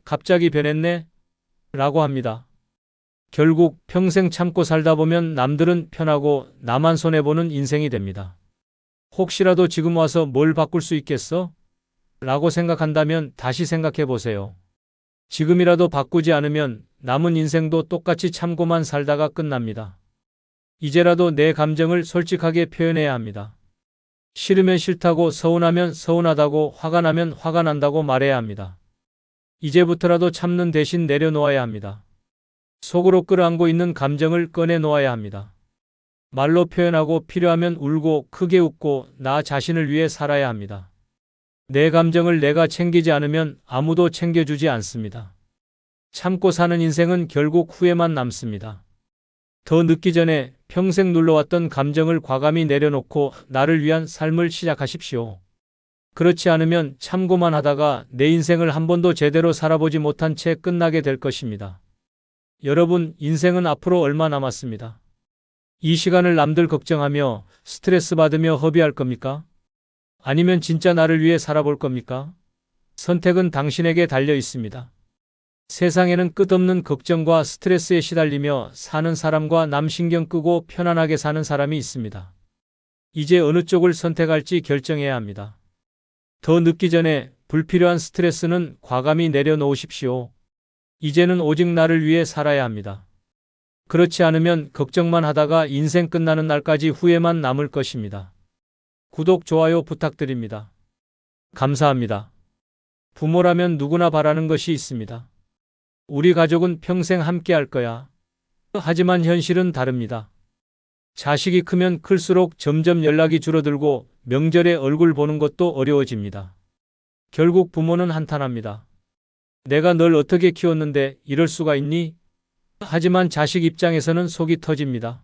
S1: 갑자기 변했네? 라고 합니다. 결국 평생 참고 살다 보면 남들은 편하고 나만 손해보는 인생이 됩니다. 혹시라도 지금 와서 뭘 바꿀 수 있겠어? 라고 생각한다면 다시 생각해 보세요. 지금이라도 바꾸지 않으면 남은 인생도 똑같이 참고만 살다가 끝납니다. 이제라도 내 감정을 솔직하게 표현해야 합니다. 싫으면 싫다고, 서운하면 서운하다고, 화가 나면 화가 난다고 말해야 합니다. 이제부터라도 참는 대신 내려놓아야 합니다. 속으로 끌어안고 있는 감정을 꺼내놓아야 합니다. 말로 표현하고 필요하면 울고 크게 웃고 나 자신을 위해 살아야 합니다. 내 감정을 내가 챙기지 않으면 아무도 챙겨주지 않습니다. 참고 사는 인생은 결국 후회만 남습니다. 더 늦기 전에 평생 눌러왔던 감정을 과감히 내려놓고 나를 위한 삶을 시작하십시오. 그렇지 않으면 참고만 하다가 내 인생을 한 번도 제대로 살아보지 못한 채 끝나게 될 것입니다. 여러분, 인생은 앞으로 얼마 남았습니다. 이 시간을 남들 걱정하며 스트레스 받으며 허비할 겁니까? 아니면 진짜 나를 위해 살아볼 겁니까? 선택은 당신에게 달려 있습니다. 세상에는 끝없는 걱정과 스트레스에 시달리며 사는 사람과 남 신경 끄고 편안하게 사는 사람이 있습니다. 이제 어느 쪽을 선택할지 결정해야 합니다. 더 늦기 전에 불필요한 스트레스는 과감히 내려놓으십시오. 이제는 오직 나를 위해 살아야 합니다. 그렇지 않으면 걱정만 하다가 인생 끝나는 날까지 후회만 남을 것입니다. 구독, 좋아요 부탁드립니다. 감사합니다. 부모라면 누구나 바라는 것이 있습니다. 우리 가족은 평생 함께 할 거야. 하지만 현실은 다릅니다. 자식이 크면 클수록 점점 연락이 줄어들고 명절에 얼굴 보는 것도 어려워집니다. 결국 부모는 한탄합니다. 내가 널 어떻게 키웠는데 이럴 수가 있니? 하지만 자식 입장에서는 속이 터집니다.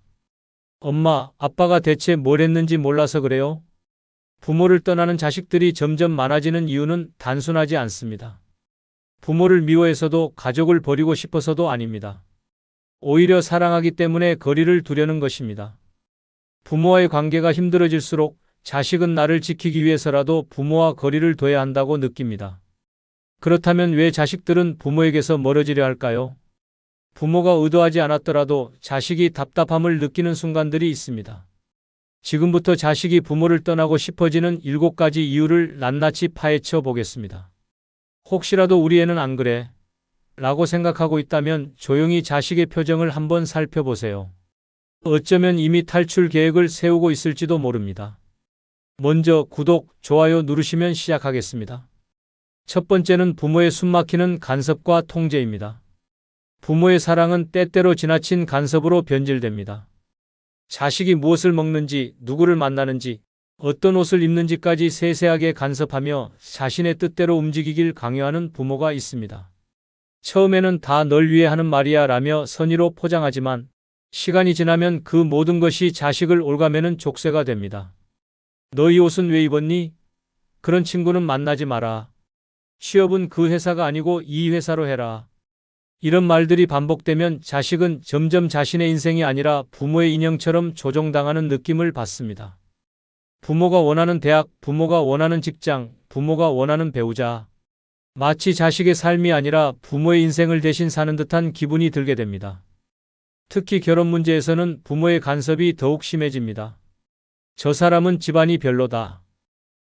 S1: 엄마, 아빠가 대체 뭘 했는지 몰라서 그래요? 부모를 떠나는 자식들이 점점 많아지는 이유는 단순하지 않습니다. 부모를 미워해서도 가족을 버리고 싶어서도 아닙니다. 오히려 사랑하기 때문에 거리를 두려는 것입니다. 부모와의 관계가 힘들어질수록 자식은 나를 지키기 위해서라도 부모와 거리를 둬야 한다고 느낍니다. 그렇다면 왜 자식들은 부모에게서 멀어지려 할까요? 부모가 의도하지 않았더라도 자식이 답답함을 느끼는 순간들이 있습니다. 지금부터 자식이 부모를 떠나고 싶어지는 7가지 이유를 낱낱이 파헤쳐 보겠습니다. 혹시라도 우리 애는 안 그래? 라고 생각하고 있다면 조용히 자식의 표정을 한번 살펴보세요. 어쩌면 이미 탈출 계획을 세우고 있을지도 모릅니다. 먼저 구독, 좋아요 누르시면 시작하겠습니다. 첫 번째는 부모의 숨막히는 간섭과 통제입니다. 부모의 사랑은 때때로 지나친 간섭으로 변질됩니다. 자식이 무엇을 먹는지, 누구를 만나는지, 어떤 옷을 입는지까지 세세하게 간섭하며 자신의 뜻대로 움직이길 강요하는 부모가 있습니다. 처음에는 다 널 위해 하는 말이야 라며 선의로 포장하지만 시간이 지나면 그 모든 것이 자식을 옭아매는 족쇄가 됩니다. 너 이 옷은 왜 입었니? 그런 친구는 만나지 마라. 취업은 그 회사가 아니고 이 회사로 해라. 이런 말들이 반복되면 자식은 점점 자신의 인생이 아니라 부모의 인형처럼 조종당하는 느낌을 받습니다. 부모가 원하는 대학, 부모가 원하는 직장, 부모가 원하는 배우자. 마치 자식의 삶이 아니라 부모의 인생을 대신 사는 듯한 기분이 들게 됩니다. 특히 결혼 문제에서는 부모의 간섭이 더욱 심해집니다. 저 사람은 집안이 별로다.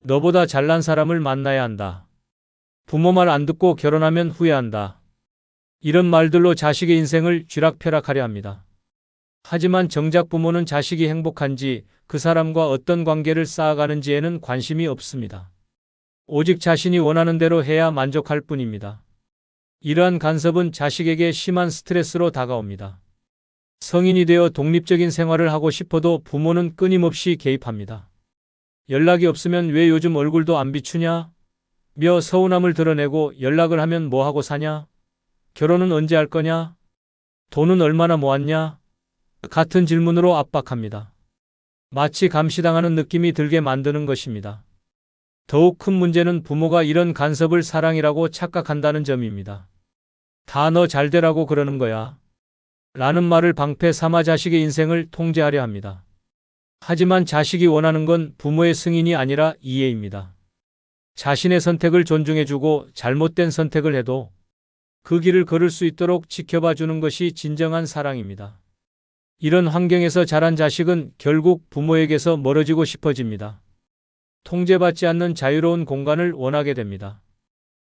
S1: 너보다 잘난 사람을 만나야 한다. 부모 말 안 듣고 결혼하면 후회한다. 이런 말들로 자식의 인생을 쥐락펴락하려 합니다. 하지만 정작 부모는 자식이 행복한지 그 사람과 어떤 관계를 쌓아가는지에는 관심이 없습니다. 오직 자신이 원하는 대로 해야 만족할 뿐입니다. 이러한 간섭은 자식에게 심한 스트레스로 다가옵니다. 성인이 되어 독립적인 생활을 하고 싶어도 부모는 끊임없이 개입합니다. 연락이 없으면 왜 요즘 얼굴도 안 비추냐? 며 서운함을 드러내고 연락을 하면 뭐 하고 사냐? 결혼은 언제 할 거냐? 돈은 얼마나 모았냐? 같은 질문으로 압박합니다. 마치 감시당하는 느낌이 들게 만드는 것입니다. 더욱 큰 문제는 부모가 이런 간섭을 사랑이라고 착각한다는 점입니다. 다 너 잘되라고 그러는 거야. 라는 말을 방패 삼아 자식의 인생을 통제하려 합니다. 하지만 자식이 원하는 건 부모의 승인이 아니라 이해입니다. 자신의 선택을 존중해주고 잘못된 선택을 해도 그 길을 걸을 수 있도록 지켜봐 주는 것이 진정한 사랑입니다. 이런 환경에서 자란 자식은 결국 부모에게서 멀어지고 싶어집니다. 통제받지 않는 자유로운 공간을 원하게 됩니다.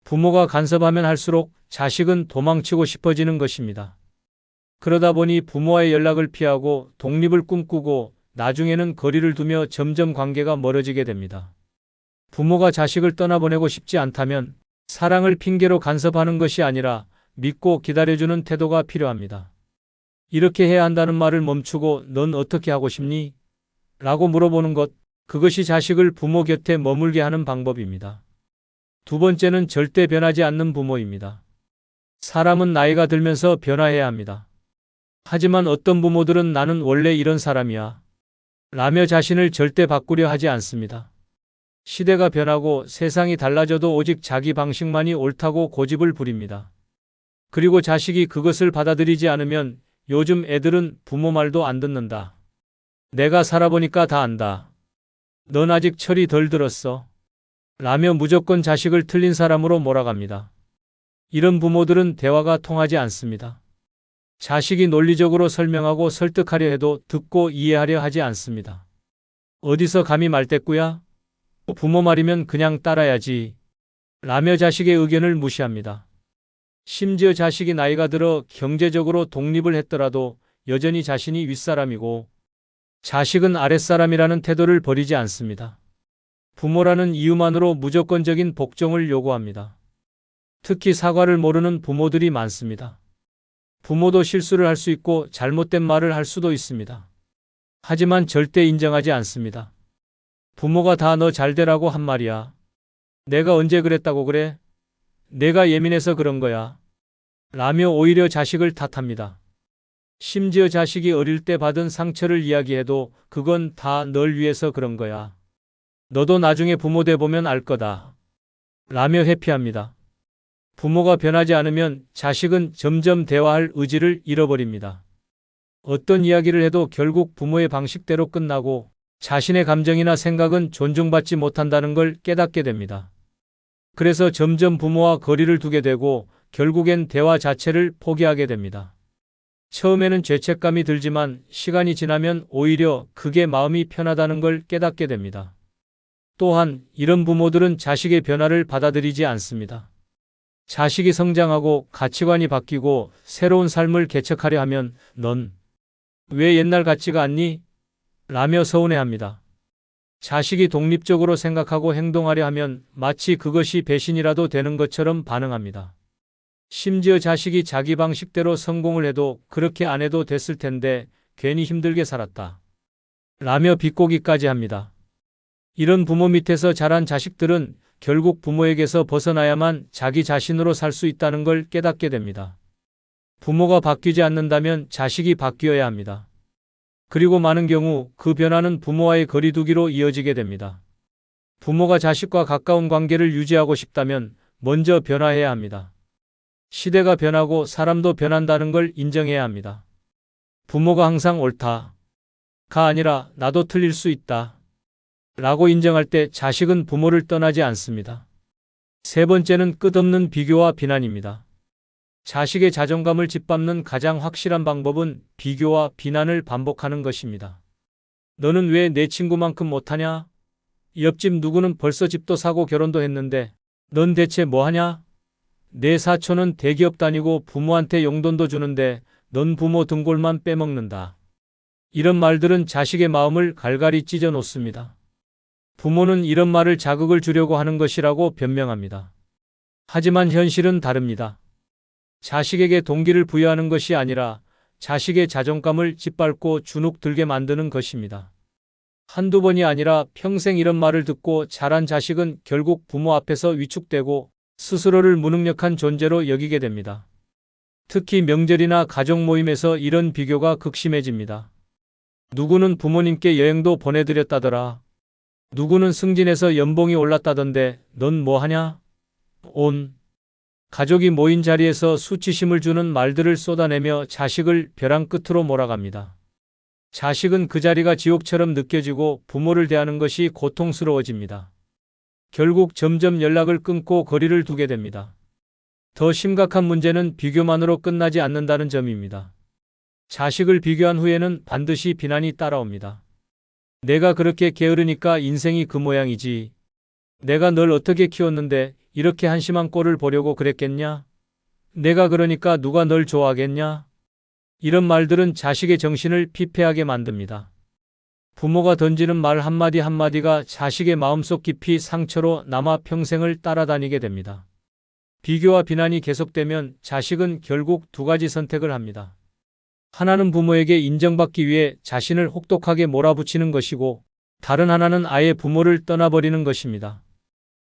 S1: 부모가 간섭하면 할수록 자식은 도망치고 싶어지는 것입니다. 그러다 보니 부모와의 연락을 피하고 독립을 꿈꾸고 나중에는 거리를 두며 점점 관계가 멀어지게 됩니다. 부모가 자식을 떠나보내고 싶지 않다면 사랑을 핑계로 간섭하는 것이 아니라 믿고 기다려주는 태도가 필요합니다. 이렇게 해야 한다는 말을 멈추고 넌 어떻게 하고 싶니? 라고 물어보는 것, 그것이 자식을 부모 곁에 머물게 하는 방법입니다. 두 번째는 절대 변하지 않는 부모입니다. 사람은 나이가 들면서 변화해야 합니다. 하지만 어떤 부모들은 나는 원래 이런 사람이야 라며 자신을 절대 바꾸려 하지 않습니다. 시대가 변하고 세상이 달라져도 오직 자기 방식만이 옳다고 고집을 부립니다. 그리고 자식이 그것을 받아들이지 않으면 요즘 애들은 부모 말도 안 듣는다. 내가 살아보니까 다 안다. 넌 아직 철이 덜 들었어. 라며 무조건 자식을 틀린 사람으로 몰아갑니다. 이런 부모들은 대화가 통하지 않습니다. 자식이 논리적으로 설명하고 설득하려 해도 듣고 이해하려 하지 않습니다. 어디서 감히 말대꾸야? 부모 말이면 그냥 따라야지. 라며 자식의 의견을 무시합니다. 심지어 자식이 나이가 들어 경제적으로 독립을 했더라도 여전히 자신이 윗사람이고 자식은 아랫사람이라는 태도를 버리지 않습니다. 부모라는 이유만으로 무조건적인 복종을 요구합니다. 특히 사과를 모르는 부모들이 많습니다. 부모도 실수를 할 수 있고 잘못된 말을 할 수도 있습니다. 하지만 절대 인정하지 않습니다. 부모가 다 너 잘되라고 한 말이야. 내가 언제 그랬다고 그래? 내가 예민해서 그런 거야. 라며 오히려 자식을 탓합니다. 심지어 자식이 어릴 때 받은 상처를 이야기해도 그건 다 널 위해서 그런 거야. 너도 나중에 부모 돼 보면 알 거다. 라며 회피합니다. 부모가 변하지 않으면 자식은 점점 대화할 의지를 잃어버립니다. 어떤 이야기를 해도 결국 부모의 방식대로 끝나고 자신의 감정이나 생각은 존중받지 못한다는 걸 깨닫게 됩니다. 그래서 점점 부모와 거리를 두게 되고 결국엔 대화 자체를 포기하게 됩니다. 처음에는 죄책감이 들지만 시간이 지나면 오히려 그게 마음이 편하다는 걸 깨닫게 됩니다. 또한 이런 부모들은 자식의 변화를 받아들이지 않습니다. 자식이 성장하고 가치관이 바뀌고 새로운 삶을 개척하려 하면 넌 왜 옛날 같지가 않니? 라며 서운해합니다. 자식이 독립적으로 생각하고 행동하려 하면 마치 그것이 배신이라도 되는 것처럼 반응합니다. 심지어 자식이 자기 방식대로 성공을 해도 그렇게 안 해도 됐을 텐데 괜히 힘들게 살았다. 라며 비꼬기까지 합니다. 이런 부모 밑에서 자란 자식들은 결국 부모에게서 벗어나야만 자기 자신으로 살 수 있다는 걸 깨닫게 됩니다. 부모가 바뀌지 않는다면 자식이 바뀌어야 합니다. 그리고 많은 경우 그 변화는 부모와의 거리두기로 이어지게 됩니다. 부모가 자식과 가까운 관계를 유지하고 싶다면 먼저 변화해야 합니다. 시대가 변하고 사람도 변한다는 걸 인정해야 합니다. 부모가 항상 옳다가 아니라 나도 틀릴 수 있다 라고 인정할 때 자식은 부모를 떠나지 않습니다. 세 번째는 끝없는 비교와 비난입니다. 자식의 자존감을 짓밟는 가장 확실한 방법은 비교와 비난을 반복하는 것입니다. 너는 왜 내 친구만큼 못하냐? 옆집 누구는 벌써 집도 사고 결혼도 했는데 넌 대체 뭐하냐? 내 사촌은 대기업 다니고 부모한테 용돈도 주는데 넌 부모 등골만 빼먹는다. 이런 말들은 자식의 마음을 갈갈이 찢어 놓습니다. 부모는 이런 말을 자극을 주려고 하는 것이라고 변명합니다. 하지만 현실은 다릅니다. 자식에게 동기를 부여하는 것이 아니라 자식의 자존감을 짓밟고 주눅 들게 만드는 것입니다. 한두 번이 아니라 평생 이런 말을 듣고 자란 자식은 결국 부모 앞에서 위축되고 스스로를 무능력한 존재로 여기게 됩니다. 특히 명절이나 가족 모임에서 이런 비교가 극심해집니다. 누구는 부모님께 여행도 보내드렸다더라. 누구는 승진해서 연봉이 올랐다던데 넌 뭐하냐? 온 가족이 모인 자리에서 수치심을 주는 말들을 쏟아내며 자식을 벼랑 끝으로 몰아갑니다. 자식은 그 자리가 지옥처럼 느껴지고 부모를 대하는 것이 고통스러워집니다. 결국 점점 연락을 끊고 거리를 두게 됩니다. 더 심각한 문제는 비교만으로 끝나지 않는다는 점입니다. 자식을 비교한 후에는 반드시 비난이 따라옵니다. 내가 그렇게 게으르니까 인생이 그 모양이지. 내가 널 어떻게 키웠는데 이렇게 한심한 꼴을 보려고 그랬겠냐? 내가 그러니까 누가 널 좋아하겠냐? 이런 말들은 자식의 정신을 피폐하게 만듭니다. 부모가 던지는 말 한마디 한마디가 자식의 마음속 깊이 상처로 남아 평생을 따라다니게 됩니다. 비교와 비난이 계속되면 자식은 결국 두 가지 선택을 합니다. 하나는 부모에게 인정받기 위해 자신을 혹독하게 몰아붙이는 것이고 다른 하나는 아예 부모를 떠나버리는 것입니다.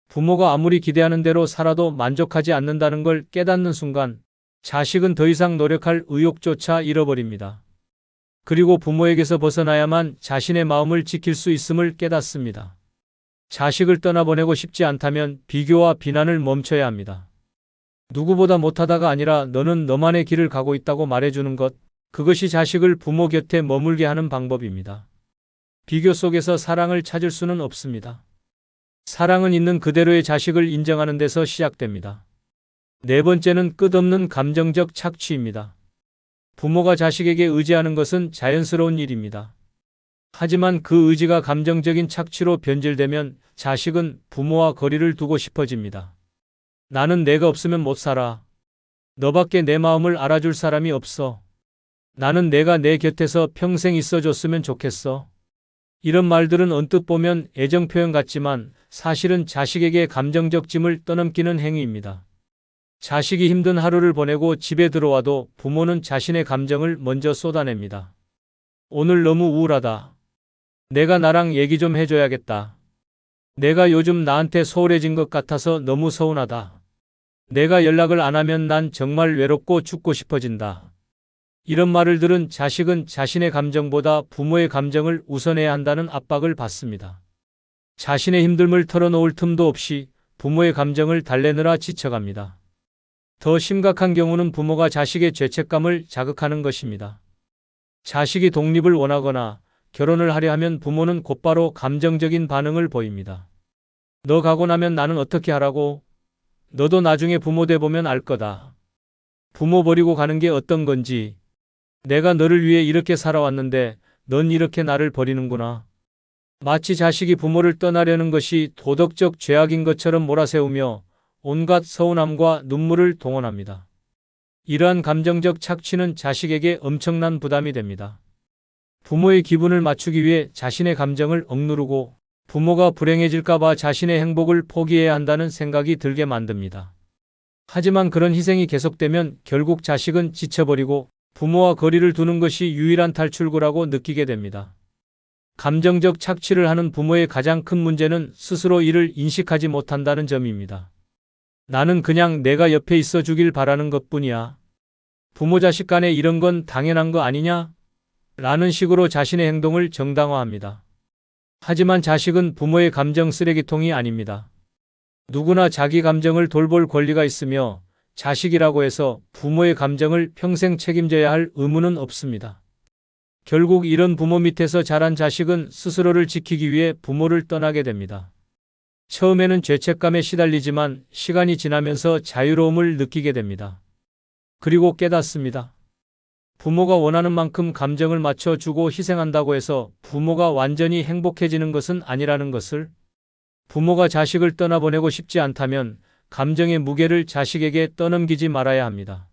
S1: 부모가 아무리 기대하는 대로 살아도 만족하지 않는다는 걸 깨닫는 순간 자식은 더 이상 노력할 의욕조차 잃어버립니다. 그리고 부모에게서 벗어나야만 자신의 마음을 지킬 수 있음을 깨닫습니다. 자식을 떠나보내고 싶지 않다면 비교와 비난을 멈춰야 합니다. 누구보다 못하다가 아니라 너는 너만의 길을 가고 있다고 말해주는 것, 그것이 자식을 부모 곁에 머물게 하는 방법입니다. 비교 속에서 사랑을 찾을 수는 없습니다. 사랑은 있는 그대로의 자식을 인정하는 데서 시작됩니다. 네 번째는 끝없는 감정적 착취입니다. 부모가 자식에게 의지하는 것은 자연스러운 일입니다. 하지만 그 의지가 감정적인 착취로 변질되면 자식은 부모와 거리를 두고 싶어집니다. 나는 내가 없으면 못 살아. 너밖에 내 마음을 알아줄 사람이 없어. 나는 내가 내 곁에서 평생 있어줬으면 좋겠어. 이런 말들은 언뜻 보면 애정 표현 같지만 사실은 자식에게 감정적 짐을 떠넘기는 행위입니다. 자식이 힘든 하루를 보내고 집에 들어와도 부모는 자신의 감정을 먼저 쏟아냅니다. 오늘 너무 우울하다. 내가 나랑 얘기 좀 해줘야겠다. 내가 요즘 나한테 소홀해진 것 같아서 너무 서운하다. 내가 연락을 안 하면 난 정말 외롭고 죽고 싶어진다. 이런 말을 들은 자식은 자신의 감정보다 부모의 감정을 우선해야 한다는 압박을 받습니다. 자신의 힘듦을 털어놓을 틈도 없이 부모의 감정을 달래느라 지쳐갑니다. 더 심각한 경우는 부모가 자식의 죄책감을 자극하는 것입니다. 자식이 독립을 원하거나 결혼을 하려 하면 부모는 곧바로 감정적인 반응을 보입니다. 너 가고 나면 나는 어떻게 하라고? 너도 나중에 부모 돼 보면 알 거다. 부모 버리고 가는 게 어떤 건지. 내가 너를 위해 이렇게 살아왔는데 넌 이렇게 나를 버리는구나. 마치 자식이 부모를 떠나려는 것이 도덕적 죄악인 것처럼 몰아세우며 온갖 서운함과 눈물을 동원합니다. 이러한 감정적 착취는 자식에게 엄청난 부담이 됩니다. 부모의 기분을 맞추기 위해 자신의 감정을 억누르고 부모가 불행해질까봐 자신의 행복을 포기해야 한다는 생각이 들게 만듭니다. 하지만 그런 희생이 계속되면 결국 자식은 지쳐버리고 부모와 거리를 두는 것이 유일한 탈출구라고 느끼게 됩니다. 감정적 착취를 하는 부모의 가장 큰 문제는 스스로 이를 인식하지 못한다는 점입니다. 나는 그냥 내가 옆에 있어 주길 바라는 것뿐이야. 부모 자식 간에 이런 건 당연한 거 아니냐? 라는 식으로 자신의 행동을 정당화합니다. 하지만 자식은 부모의 감정 쓰레기통이 아닙니다. 누구나 자기 감정을 돌볼 권리가 있으며 자식이라고 해서 부모의 감정을 평생 책임져야 할 의무는 없습니다. 결국 이런 부모 밑에서 자란 자식은 스스로를 지키기 위해 부모를 떠나게 됩니다. 처음에는 죄책감에 시달리지만 시간이 지나면서 자유로움을 느끼게 됩니다. 그리고 깨닫습니다. 부모가 원하는 만큼 감정을 맞춰주고 희생한다고 해서 부모가 완전히 행복해지는 것은 아니라는 것을, 부모가 자식을 떠나보내고 싶지 않다면 감정의 무게를 자식에게 떠넘기지 말아야 합니다.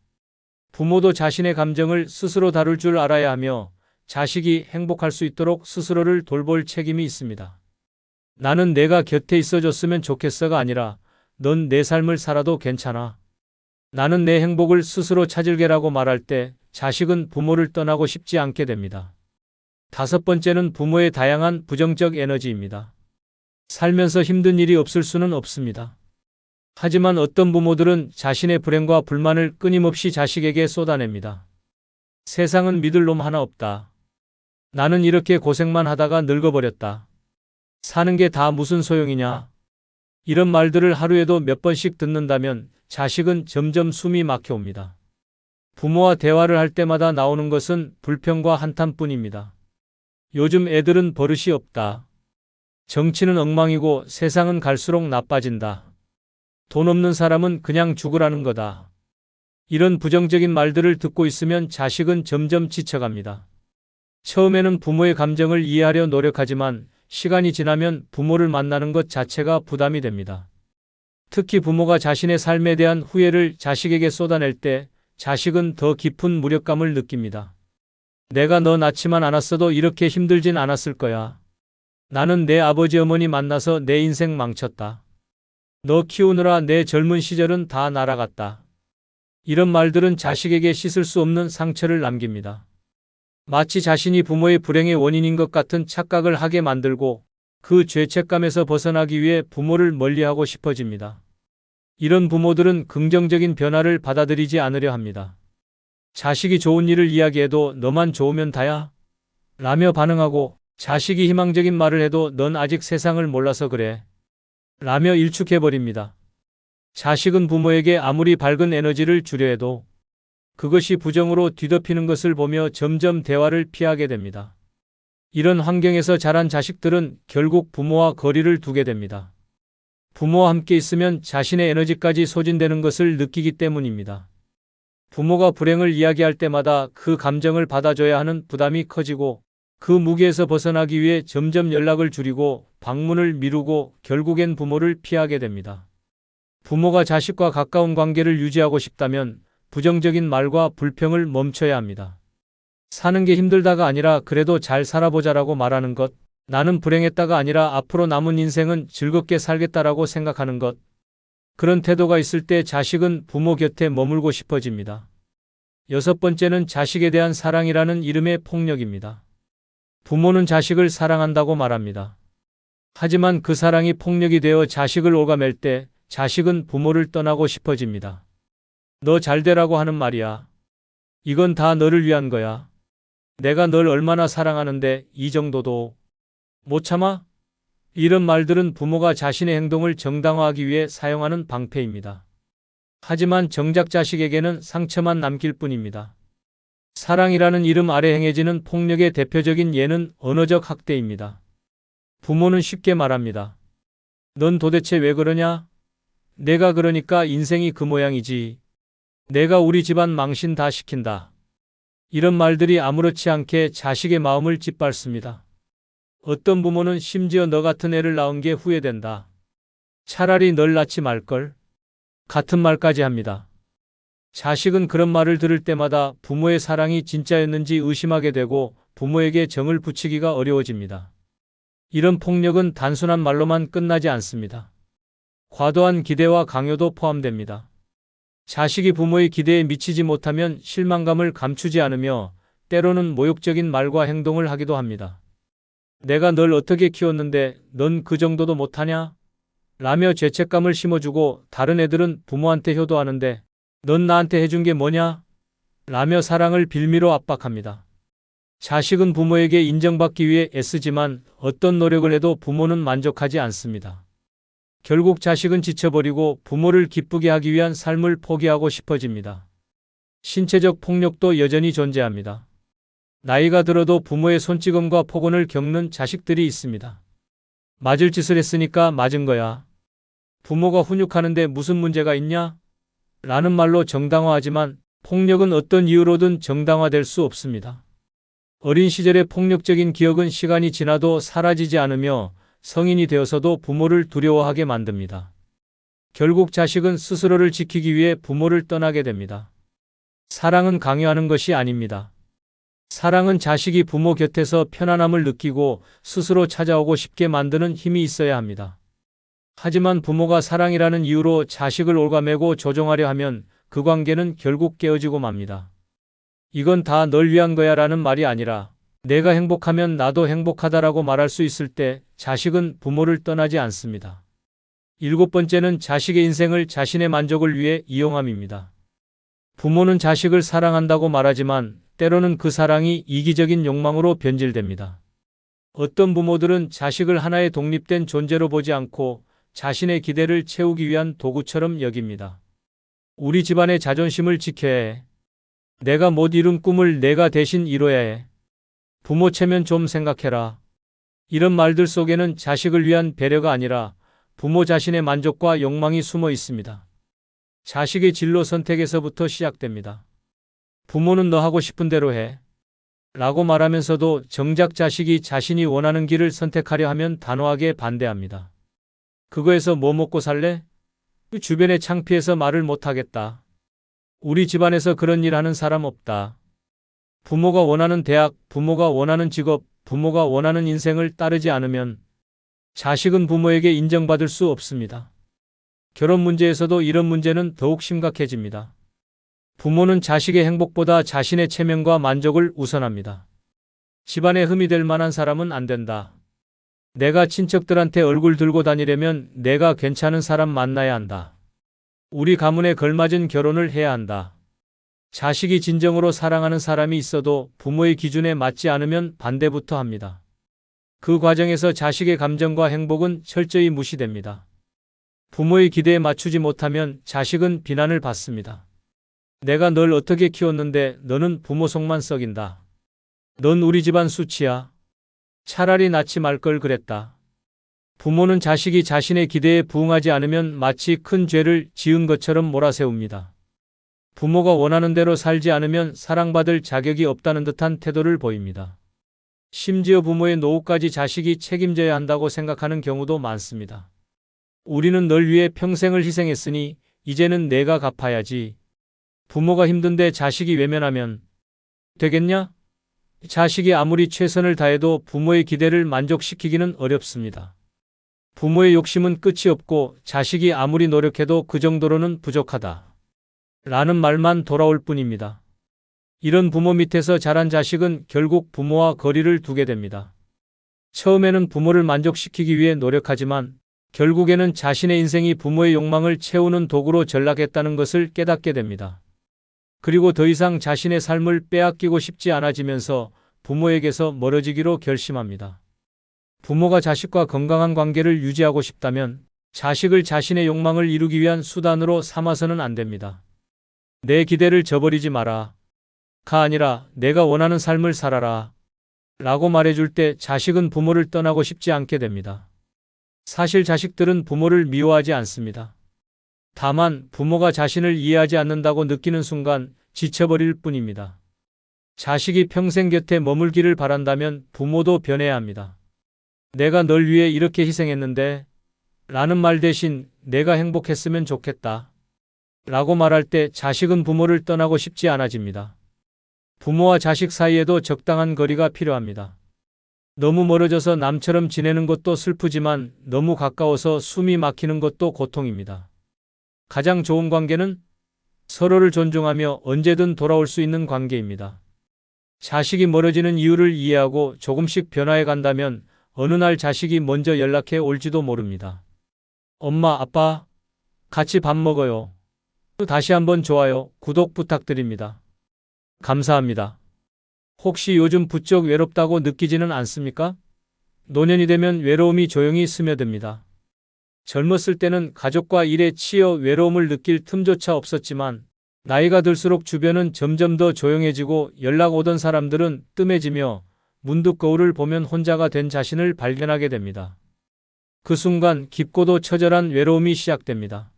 S1: 부모도 자신의 감정을 스스로 다룰 줄 알아야 하며 자식이 행복할 수 있도록 스스로를 돌볼 책임이 있습니다. 나는 내가 곁에 있어줬으면 좋겠어가 아니라 넌 내 삶을 살아도 괜찮아. 나는 내 행복을 스스로 찾을게라고 말할 때 자식은 부모를 떠나고 싶지 않게 됩니다. 다섯 번째는 부모의 다양한 부정적 에너지입니다. 살면서 힘든 일이 없을 수는 없습니다. 하지만 어떤 부모들은 자신의 불행과 불만을 끊임없이 자식에게 쏟아냅니다. 세상은 믿을 놈 하나 없다. 나는 이렇게 고생만 하다가 늙어버렸다. 사는 게 다 무슨 소용이냐. 이런 말들을 하루에도 몇 번씩 듣는다면 자식은 점점 숨이 막혀옵니다. 부모와 대화를 할 때마다 나오는 것은 불평과 한탄뿐입니다. 요즘 애들은 버릇이 없다. 정치는 엉망이고 세상은 갈수록 나빠진다. 돈 없는 사람은 그냥 죽으라는 거다. 이런 부정적인 말들을 듣고 있으면 자식은 점점 지쳐갑니다. 처음에는 부모의 감정을 이해하려 노력하지만 시간이 지나면 부모를 만나는 것 자체가 부담이 됩니다. 특히 부모가 자신의 삶에 대한 후회를 자식에게 쏟아낼 때 자식은 더 깊은 무력감을 느낍니다. 내가 너 낳지만 않았어도 이렇게 힘들진 않았을 거야. 나는 내 아버지 어머니 만나서 내 인생 망쳤다. 너 키우느라 내 젊은 시절은 다 날아갔다. 이런 말들은 자식에게 씻을 수 없는 상처를 남깁니다. 마치 자신이 부모의 불행의 원인인 것 같은 착각을 하게 만들고 그 죄책감에서 벗어나기 위해 부모를 멀리하고 싶어집니다. 이런 부모들은 긍정적인 변화를 받아들이지 않으려 합니다. 자식이 좋은 일을 이야기해도 너만 좋으면 다야? 라며 반응하고 자식이 희망적인 말을 해도 넌 아직 세상을 몰라서 그래. 라며 일축해버립니다. 자식은 부모에게 아무리 밝은 에너지를 주려 해도 그것이 부정으로 뒤덮이는 것을 보며 점점 대화를 피하게 됩니다. 이런 환경에서 자란 자식들은 결국 부모와 거리를 두게 됩니다. 부모와 함께 있으면 자신의 에너지까지 소진되는 것을 느끼기 때문입니다. 부모가 불행을 이야기할 때마다 그 감정을 받아줘야 하는 부담이 커지고 그 무게에서 벗어나기 위해 점점 연락을 줄이고 방문을 미루고 결국엔 부모를 피하게 됩니다. 부모가 자식과 가까운 관계를 유지하고 싶다면 부정적인 말과 불평을 멈춰야 합니다. 사는 게 힘들다가 아니라 그래도 잘 살아보자라고 말하는 것, 나는 불행했다가 아니라 앞으로 남은 인생은 즐겁게 살겠다라고 생각하는 것, 그런 태도가 있을 때 자식은 부모 곁에 머물고 싶어집니다. 여섯 번째는 자식에 대한 사랑이라는 이름의 폭력입니다. 부모는 자식을 사랑한다고 말합니다. 하지만 그 사랑이 폭력이 되어 자식을 옭아맬 때 자식은 부모를 떠나고 싶어집니다. 너 잘되라고 하는 말이야. 이건 다 너를 위한 거야. 내가 널 얼마나 사랑하는데 이 정도도 못 참아? 이런 말들은 부모가 자신의 행동을 정당화하기 위해 사용하는 방패입니다. 하지만 정작 자식에게는 상처만 남길 뿐입니다. 사랑이라는 이름 아래 행해지는 폭력의 대표적인 예는 언어적 학대입니다. 부모는 쉽게 말합니다. 넌 도대체 왜 그러냐? 내가 그러니까 인생이 그 모양이지. 내가 우리 집안 망신 다 시킨다. 이런 말들이 아무렇지 않게 자식의 마음을 짓밟습니다. 어떤 부모는 심지어 너 같은 애를 낳은 게 후회된다. 차라리 널 낳지 말걸. 같은 말까지 합니다. 자식은 그런 말을 들을 때마다 부모의 사랑이 진짜였는지 의심하게 되고 부모에게 정을 붙이기가 어려워집니다. 이런 폭력은 단순한 말로만 끝나지 않습니다. 과도한 기대와 강요도 포함됩니다. 자식이 부모의 기대에 미치지 못하면 실망감을 감추지 않으며 때로는 모욕적인 말과 행동을 하기도 합니다. 내가 널 어떻게 키웠는데 넌 그 정도도 못하냐? 라며 죄책감을 심어주고 다른 애들은 부모한테 효도하는데 넌 나한테 해준 게 뭐냐? 라며 사랑을 빌미로 압박합니다. 자식은 부모에게 인정받기 위해 애쓰지만 어떤 노력을 해도 부모는 만족하지 않습니다. 결국 자식은 지쳐버리고 부모를 기쁘게 하기 위한 삶을 포기하고 싶어집니다. 신체적 폭력도 여전히 존재합니다. 나이가 들어도 부모의 손찌검과 폭언을 겪는 자식들이 있습니다. 맞을 짓을 했으니까 맞은 거야. 부모가 훈육하는데 무슨 문제가 있냐? 라는 말로 정당화하지만 폭력은 어떤 이유로든 정당화될 수 없습니다. 어린 시절의 폭력적인 기억은 시간이 지나도 사라지지 않으며 성인이 되어서도 부모를 두려워하게 만듭니다. 결국 자식은 스스로를 지키기 위해 부모를 떠나게 됩니다. 사랑은 강요하는 것이 아닙니다. 사랑은 자식이 부모 곁에서 편안함을 느끼고 스스로 찾아오고 싶게 만드는 힘이 있어야 합니다. 하지만 부모가 사랑이라는 이유로 자식을 옭아매고 조종하려 하면 그 관계는 결국 깨어지고 맙니다. 이건 다 널 위한 거야 라는 말이 아니라 내가 행복하면 나도 행복하다라고 말할 수 있을 때 자식은 부모를 떠나지 않습니다. 7번째는 자식의 인생을 자신의 만족을 위해 이용함입니다. 부모는 자식을 사랑한다고 말하지만 때로는 그 사랑이 이기적인 욕망으로 변질됩니다. 어떤 부모들은 자식을 하나의 독립된 존재로 보지 않고 자신의 기대를 채우기 위한 도구처럼 여깁니다. 우리 집안의 자존심을 지켜야 해. 내가 못 이룬 꿈을 내가 대신 이뤄야 해. 부모 체면 좀 생각해라. 이런 말들 속에는 자식을 위한 배려가 아니라 부모 자신의 만족과 욕망이 숨어 있습니다. 자식의 진로 선택에서부터 시작됩니다. 부모는 너 하고 싶은 대로 해. 라고 말하면서도 정작 자식이 자신이 원하는 길을 선택하려 하면 단호하게 반대합니다. 그거에서 뭐 먹고 살래? 주변에 창피해서 말을 못하겠다. 우리 집안에서 그런 일 하는 사람 없다. 부모가 원하는 대학, 부모가 원하는 직업, 부모가 원하는 인생을 따르지 않으면 자식은 부모에게 인정받을 수 없습니다. 결혼 문제에서도 이런 문제는 더욱 심각해집니다. 부모는 자식의 행복보다 자신의 체면과 만족을 우선합니다. 집안에 흠이 될 만한 사람은 안 된다. 내가 친척들한테 얼굴 들고 다니려면 내가 괜찮은 사람 만나야 한다. 우리 가문에 걸맞은 결혼을 해야 한다. 자식이 진정으로 사랑하는 사람이 있어도 부모의 기준에 맞지 않으면 반대부터 합니다. 그 과정에서 자식의 감정과 행복은 철저히 무시됩니다. 부모의 기대에 맞추지 못하면 자식은 비난을 받습니다. 내가 널 어떻게 키웠는데 너는 부모 속만 썩인다. 넌 우리 집안 수치야. 차라리 낳지 말 걸 그랬다. 부모는 자식이 자신의 기대에 부응하지 않으면 마치 큰 죄를 지은 것처럼 몰아세웁니다. 부모가 원하는 대로 살지 않으면 사랑받을 자격이 없다는 듯한 태도를 보입니다. 심지어 부모의 노후까지 자식이 책임져야 한다고 생각하는 경우도 많습니다. 우리는 널 위해 평생을 희생했으니 이제는 내가 갚아야지. 부모가 힘든데 자식이 외면하면 되겠냐? 자식이 아무리 최선을 다해도 부모의 기대를 만족시키기는 어렵습니다. 부모의 욕심은 끝이 없고 자식이 아무리 노력해도 그 정도로는 부족하다. 라는 말만 돌아올 뿐입니다. 이런 부모 밑에서 자란 자식은 결국 부모와 거리를 두게 됩니다. 처음에는 부모를 만족시키기 위해 노력하지만 결국에는 자신의 인생이 부모의 욕망을 채우는 도구로 전락했다는 것을 깨닫게 됩니다. 그리고 더 이상 자신의 삶을 빼앗기고 싶지 않아지면서 부모에게서 멀어지기로 결심합니다. 부모가 자식과 건강한 관계를 유지하고 싶다면 자식을 자신의 욕망을 이루기 위한 수단으로 삼아서는 안 됩니다. 내 기대를 저버리지 마라. 가 아니라 내가 원하는 삶을 살아라. 라고 말해줄 때 자식은 부모를 떠나고 싶지 않게 됩니다. 사실 자식들은 부모를 미워하지 않습니다. 다만 부모가 자신을 이해하지 않는다고 느끼는 순간 지쳐버릴 뿐입니다. 자식이 평생 곁에 머물기를 바란다면 부모도 변해야 합니다. 내가 널 위해 이렇게 희생했는데 라는 말 대신 내가 행복했으면 좋겠다 라고 말할 때 자식은 부모를 떠나고 싶지 않아집니다. 부모와 자식 사이에도 적당한 거리가 필요합니다. 너무 멀어져서 남처럼 지내는 것도 슬프지만 너무 가까워서 숨이 막히는 것도 고통입니다. 가장 좋은 관계는 서로를 존중하며 언제든 돌아올 수 있는 관계입니다. 자식이 멀어지는 이유를 이해하고 조금씩 변화해 간다면 어느 날 자식이 먼저 연락해 올지도 모릅니다. 엄마, 아빠, 같이 밥 먹어요. 다시 한번 좋아요, 구독 부탁드립니다. 감사합니다. 혹시 요즘 부쩍 외롭다고 느끼지는 않습니까? 노년이 되면 외로움이 조용히 스며듭니다. 젊었을 때는 가족과 일에 치여 외로움을 느낄 틈조차 없었지만 나이가 들수록 주변은 점점 더 조용해지고 연락 오던 사람들은 뜸해지며 문득 거울을 보면 혼자가 된 자신을 발견하게 됩니다. 그 순간 깊고도 처절한 외로움이 시작됩니다.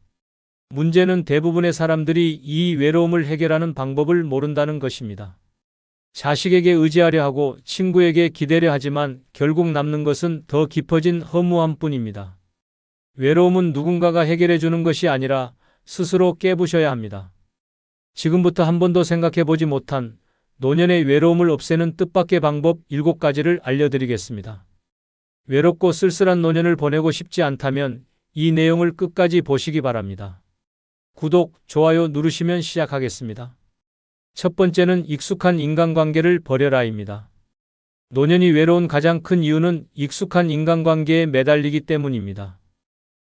S1: 문제는 대부분의 사람들이 이 외로움을 해결하는 방법을 모른다는 것입니다. 자식에게 의지하려 하고 친구에게 기대려 하지만 결국 남는 것은 더 깊어진 허무함뿐입니다. 외로움은 누군가가 해결해 주는 것이 아니라 스스로 깨부셔야 합니다. 지금부터 한 번도 생각해 보지 못한 노년의 외로움을 없애는 뜻밖의 방법 7가지를 알려드리겠습니다. 외롭고 쓸쓸한 노년을 보내고 싶지 않다면 이 내용을 끝까지 보시기 바랍니다. 구독, 좋아요 누르시면 시작하겠습니다. 첫 번째는 익숙한 인간관계를 버려라입니다. 노년이 외로운 가장 큰 이유는 익숙한 인간관계에 매달리기 때문입니다.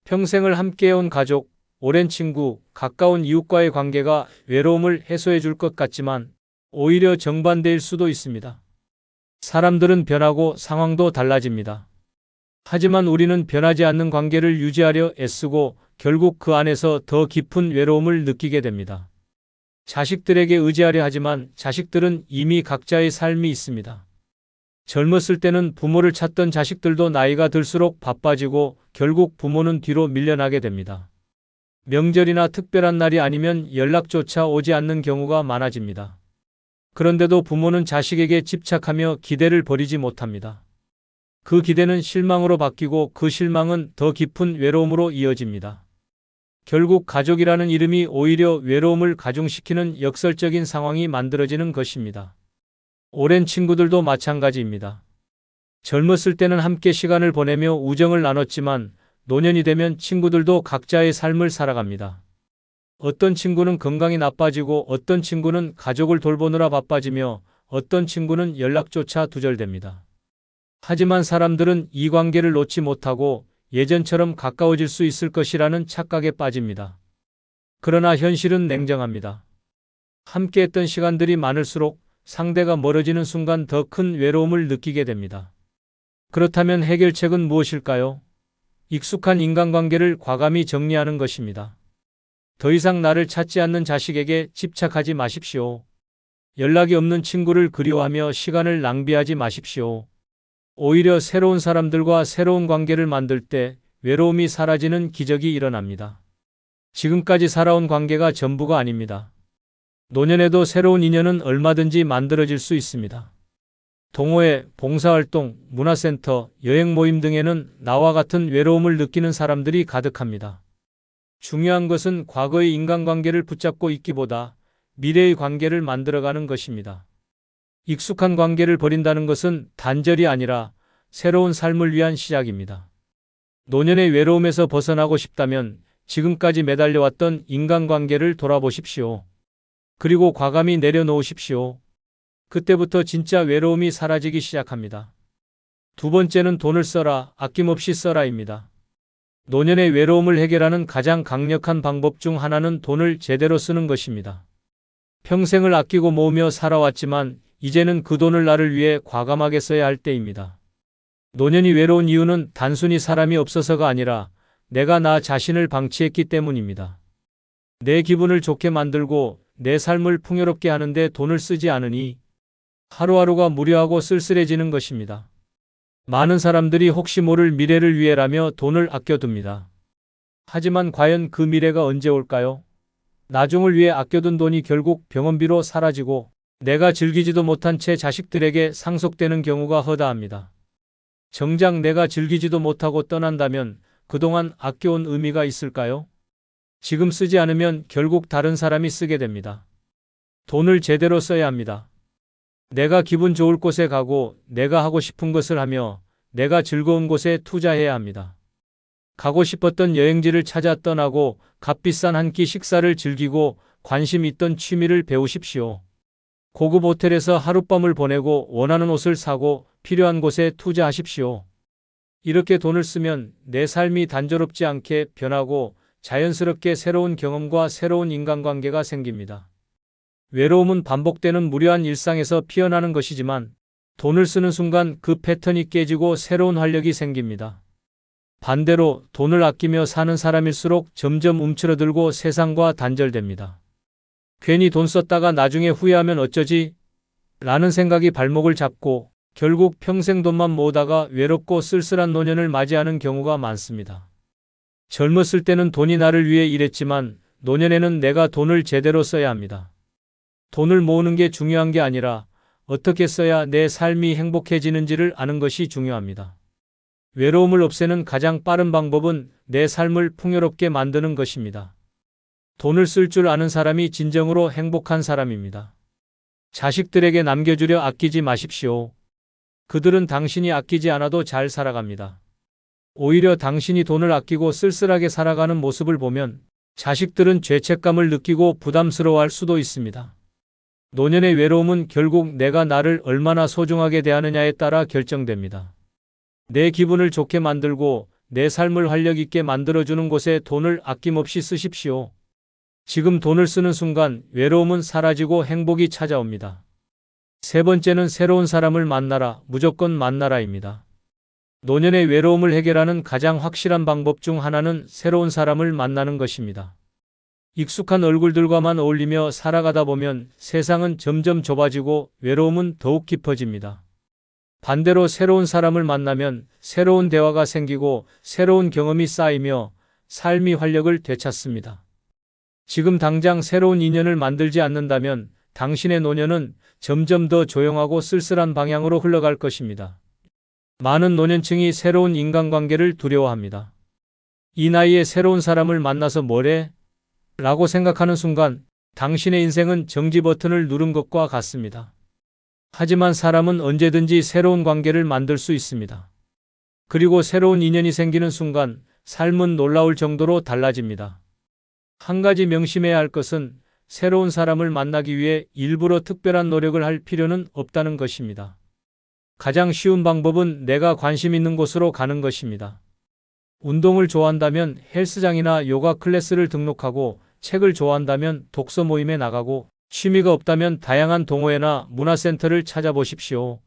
S1: 평생을 함께해온 가족, 오랜 친구, 가까운 이웃과의 관계가 외로움을 해소해 줄 것 같지만 오히려 정반대일 수도 있습니다. 사람들은 변하고 상황도 달라집니다. 하지만 우리는 변하지 않는 관계를 유지하려 애쓰고 결국 그 안에서 더 깊은 외로움을 느끼게 됩니다. 자식들에게 의지하려 하지만 자식들은 이미 각자의 삶이 있습니다. 젊었을 때는 부모를 찾던 자식들도 나이가 들수록 바빠지고 결국 부모는 뒤로 밀려나게 됩니다. 명절이나 특별한 날이 아니면 연락조차 오지 않는 경우가 많아집니다. 그런데도 부모는 자식에게 집착하며 기대를 버리지 못합니다. 그 기대는 실망으로 바뀌고 그 실망은 더 깊은 외로움으로 이어집니다. 결국 가족이라는 이름이 오히려 외로움을 가중시키는 역설적인 상황이 만들어지는 것입니다. 오랜 친구들도 마찬가지입니다. 젊었을 때는 함께 시간을 보내며 우정을 나눴지만 노년이 되면 친구들도 각자의 삶을 살아갑니다. 어떤 친구는 건강이 나빠지고 어떤 친구는 가족을 돌보느라 바빠지며 어떤 친구는 연락조차 두절됩니다. 하지만 사람들은 이 관계를 놓지 못하고 예전처럼 가까워질 수 있을 것이라는 착각에 빠집니다. 그러나 현실은 냉정합니다. 함께했던 시간들이 많을수록 상대가 멀어지는 순간 더 큰 외로움을 느끼게 됩니다. 그렇다면 해결책은 무엇일까요? 익숙한 인간관계를 과감히 정리하는 것입니다. 더 이상 나를 찾지 않는 자식에게 집착하지 마십시오. 연락이 없는 친구를 그리워하며 시간을 낭비하지 마십시오. 오히려 새로운 사람들과 새로운 관계를 만들 때 외로움이 사라지는 기적이 일어납니다. 지금까지 살아온 관계가 전부가 아닙니다. 노년에도 새로운 인연은 얼마든지 만들어질 수 있습니다. 동호회, 봉사활동, 문화센터, 여행 모임 등에는 나와 같은 외로움을 느끼는 사람들이 가득합니다. 중요한 것은 과거의 인간관계를 붙잡고 있기보다 미래의 관계를 만들어가는 것입니다. 익숙한 관계를 버린다는 것은 단절이 아니라 새로운 삶을 위한 시작입니다. 노년의 외로움에서 벗어나고 싶다면 지금까지 매달려왔던 인간관계를 돌아보십시오. 그리고 과감히 내려놓으십시오. 그때부터 진짜 외로움이 사라지기 시작합니다. 두 번째는 돈을 써라, 아낌없이 써라입니다. 노년의 외로움을 해결하는 가장 강력한 방법 중 하나는 돈을 제대로 쓰는 것입니다. 평생을 아끼고 모으며 살아왔지만 이제는 그 돈을 나를 위해 과감하게 써야 할 때입니다. 노년이 외로운 이유는 단순히 사람이 없어서가 아니라 내가 나 자신을 방치했기 때문입니다. 내 기분을 좋게 만들고 내 삶을 풍요롭게 하는데 돈을 쓰지 않으니 하루하루가 무료하고 쓸쓸해지는 것입니다. 많은 사람들이 혹시 모를 미래를 위해라며 돈을 아껴둡니다. 하지만 과연 그 미래가 언제 올까요? 나중을 위해 아껴둔 돈이 결국 병원비로 사라지고 내가 즐기지도 못한 채 자식들에게 상속되는 경우가 허다합니다. 정작 내가 즐기지도 못하고 떠난다면 그동안 아껴온 의미가 있을까요? 지금 쓰지 않으면 결국 다른 사람이 쓰게 됩니다. 돈을 제대로 써야 합니다. 내가 기분 좋을 곳에 가고 내가 하고 싶은 것을 하며 내가 즐거운 곳에 투자해야 합니다. 가고 싶었던 여행지를 찾아 떠나고 값비싼 한 끼 식사를 즐기고 관심 있던 취미를 배우십시오. 고급 호텔에서 하룻밤을 보내고 원하는 옷을 사고 필요한 곳에 투자하십시오. 이렇게 돈을 쓰면 내 삶이 단조롭지 않게 변하고 자연스럽게 새로운 경험과 새로운 인간관계가 생깁니다. 외로움은 반복되는 무료한 일상에서 피어나는 것이지만 돈을 쓰는 순간 그 패턴이 깨지고 새로운 활력이 생깁니다. 반대로 돈을 아끼며 사는 사람일수록 점점 움츠러들고 세상과 단절됩니다. 괜히 돈 썼다가 나중에 후회하면 어쩌지? 라는 생각이 발목을 잡고 결국 평생 돈만 모으다가 외롭고 쓸쓸한 노년을 맞이하는 경우가 많습니다. 젊었을 때는 돈이 나를 위해 일했지만 노년에는 내가 돈을 제대로 써야 합니다. 돈을 모으는 게 중요한 게 아니라 어떻게 써야 내 삶이 행복해지는지를 아는 것이 중요합니다. 외로움을 없애는 가장 빠른 방법은 내 삶을 풍요롭게 만드는 것입니다. 돈을 쓸 줄 아는 사람이 진정으로 행복한 사람입니다. 자식들에게 남겨주려 아끼지 마십시오. 그들은 당신이 아끼지 않아도 잘 살아갑니다. 오히려 당신이 돈을 아끼고 쓸쓸하게 살아가는 모습을 보면 자식들은 죄책감을 느끼고 부담스러워할 수도 있습니다. 노년의 외로움은 결국 내가 나를 얼마나 소중하게 대하느냐에 따라 결정됩니다. 내 기분을 좋게 만들고 내 삶을 활력 있게 만들어주는 곳에 돈을 아낌없이 쓰십시오. 지금 돈을 쓰는 순간 외로움은 사라지고 행복이 찾아옵니다. 세 번째는 새로운 사람을 만나라, 무조건 만나라입니다. 노년의 외로움을 해결하는 가장 확실한 방법 중 하나는 새로운 사람을 만나는 것입니다. 익숙한 얼굴들과만 어울리며 살아가다 보면 세상은 점점 좁아지고 외로움은 더욱 깊어집니다. 반대로 새로운 사람을 만나면 새로운 대화가 생기고 새로운 경험이 쌓이며 삶이 활력을 되찾습니다. 지금 당장 새로운 인연을 만들지 않는다면 당신의 노년은 점점 더 조용하고 쓸쓸한 방향으로 흘러갈 것입니다. 많은 노년층이 새로운 인간관계를 두려워합니다. 이 나이에 새로운 사람을 만나서 뭐래? 라고 생각하는 순간 당신의 인생은 정지 버튼을 누른 것과 같습니다. 하지만 사람은 언제든지 새로운 관계를 만들 수 있습니다. 그리고 새로운 인연이 생기는 순간 삶은 놀라울 정도로 달라집니다. 한 가지 명심해야 할 것은 새로운 사람을 만나기 위해 일부러 특별한 노력을 할 필요는 없다는 것입니다. 가장 쉬운 방법은 내가 관심 있는 곳으로 가는 것입니다. 운동을 좋아한다면 헬스장이나 요가 클래스를 등록하고 책을 좋아한다면 독서 모임에 나가고 취미가 없다면 다양한 동호회나 문화센터를 찾아보십시오.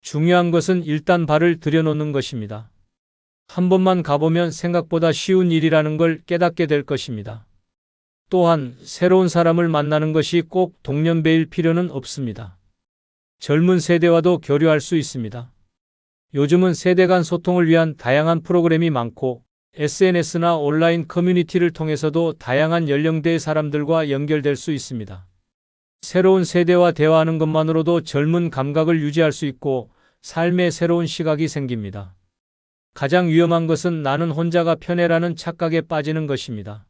S1: 중요한 것은 일단 발을 들여놓는 것입니다. 한 번만 가보면 생각보다 쉬운 일이라는 걸 깨닫게 될 것입니다. 또한 새로운 사람을 만나는 것이 꼭 동년배일 필요는 없습니다. 젊은 세대와도 교류할 수 있습니다. 요즘은 세대 간 소통을 위한 다양한 프로그램이 많고 SNS나 온라인 커뮤니티를 통해서도 다양한 연령대의 사람들과 연결될 수 있습니다. 새로운 세대와 대화하는 것만으로도 젊은 감각을 유지할 수 있고 삶의 새로운 시각이 생깁니다. 가장 위험한 것은 나는 혼자가 편해라는 착각에 빠지는 것입니다.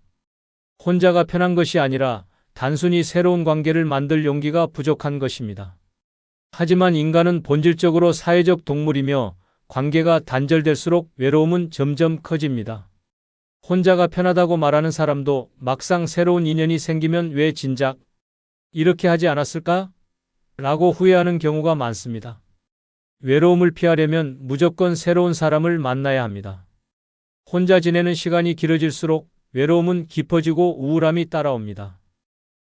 S1: 혼자가 편한 것이 아니라 단순히 새로운 관계를 만들 용기가 부족한 것입니다. 하지만 인간은 본질적으로 사회적 동물이며 관계가 단절될수록 외로움은 점점 커집니다. 혼자가 편하다고 말하는 사람도 막상 새로운 인연이 생기면 왜 진작 이렇게 하지 않았을까? 라고 후회하는 경우가 많습니다. 외로움을 피하려면 무조건 새로운 사람을 만나야 합니다. 혼자 지내는 시간이 길어질수록 외로움은 깊어지고 우울함이 따라옵니다.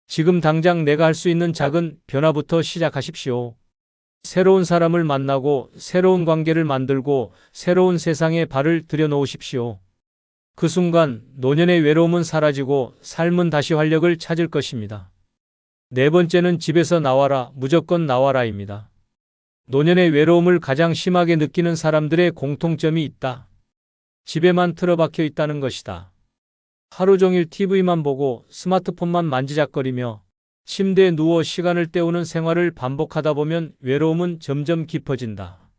S1: 지금 당장 내가 할 수 있는 작은 변화부터 시작하십시오. 새로운 사람을 만나고 새로운 관계를 만들고 새로운 세상에 발을 들여놓으십시오. 그 순간 노년의 외로움은 사라지고 삶은 다시 활력을 찾을 것입니다. 네 번째는 집에서 나와라, 무조건 나와라입니다. 노년의 외로움을 가장 심하게 느끼는 사람들의 공통점이 있다. 집에만 틀어박혀 있다는 것이다. 하루 종일 TV만 보고 스마트폰만 만지작거리며 침대에 누워 시간을 때우는 생활을 반복하다 보면 외로움은 점점 깊어진다.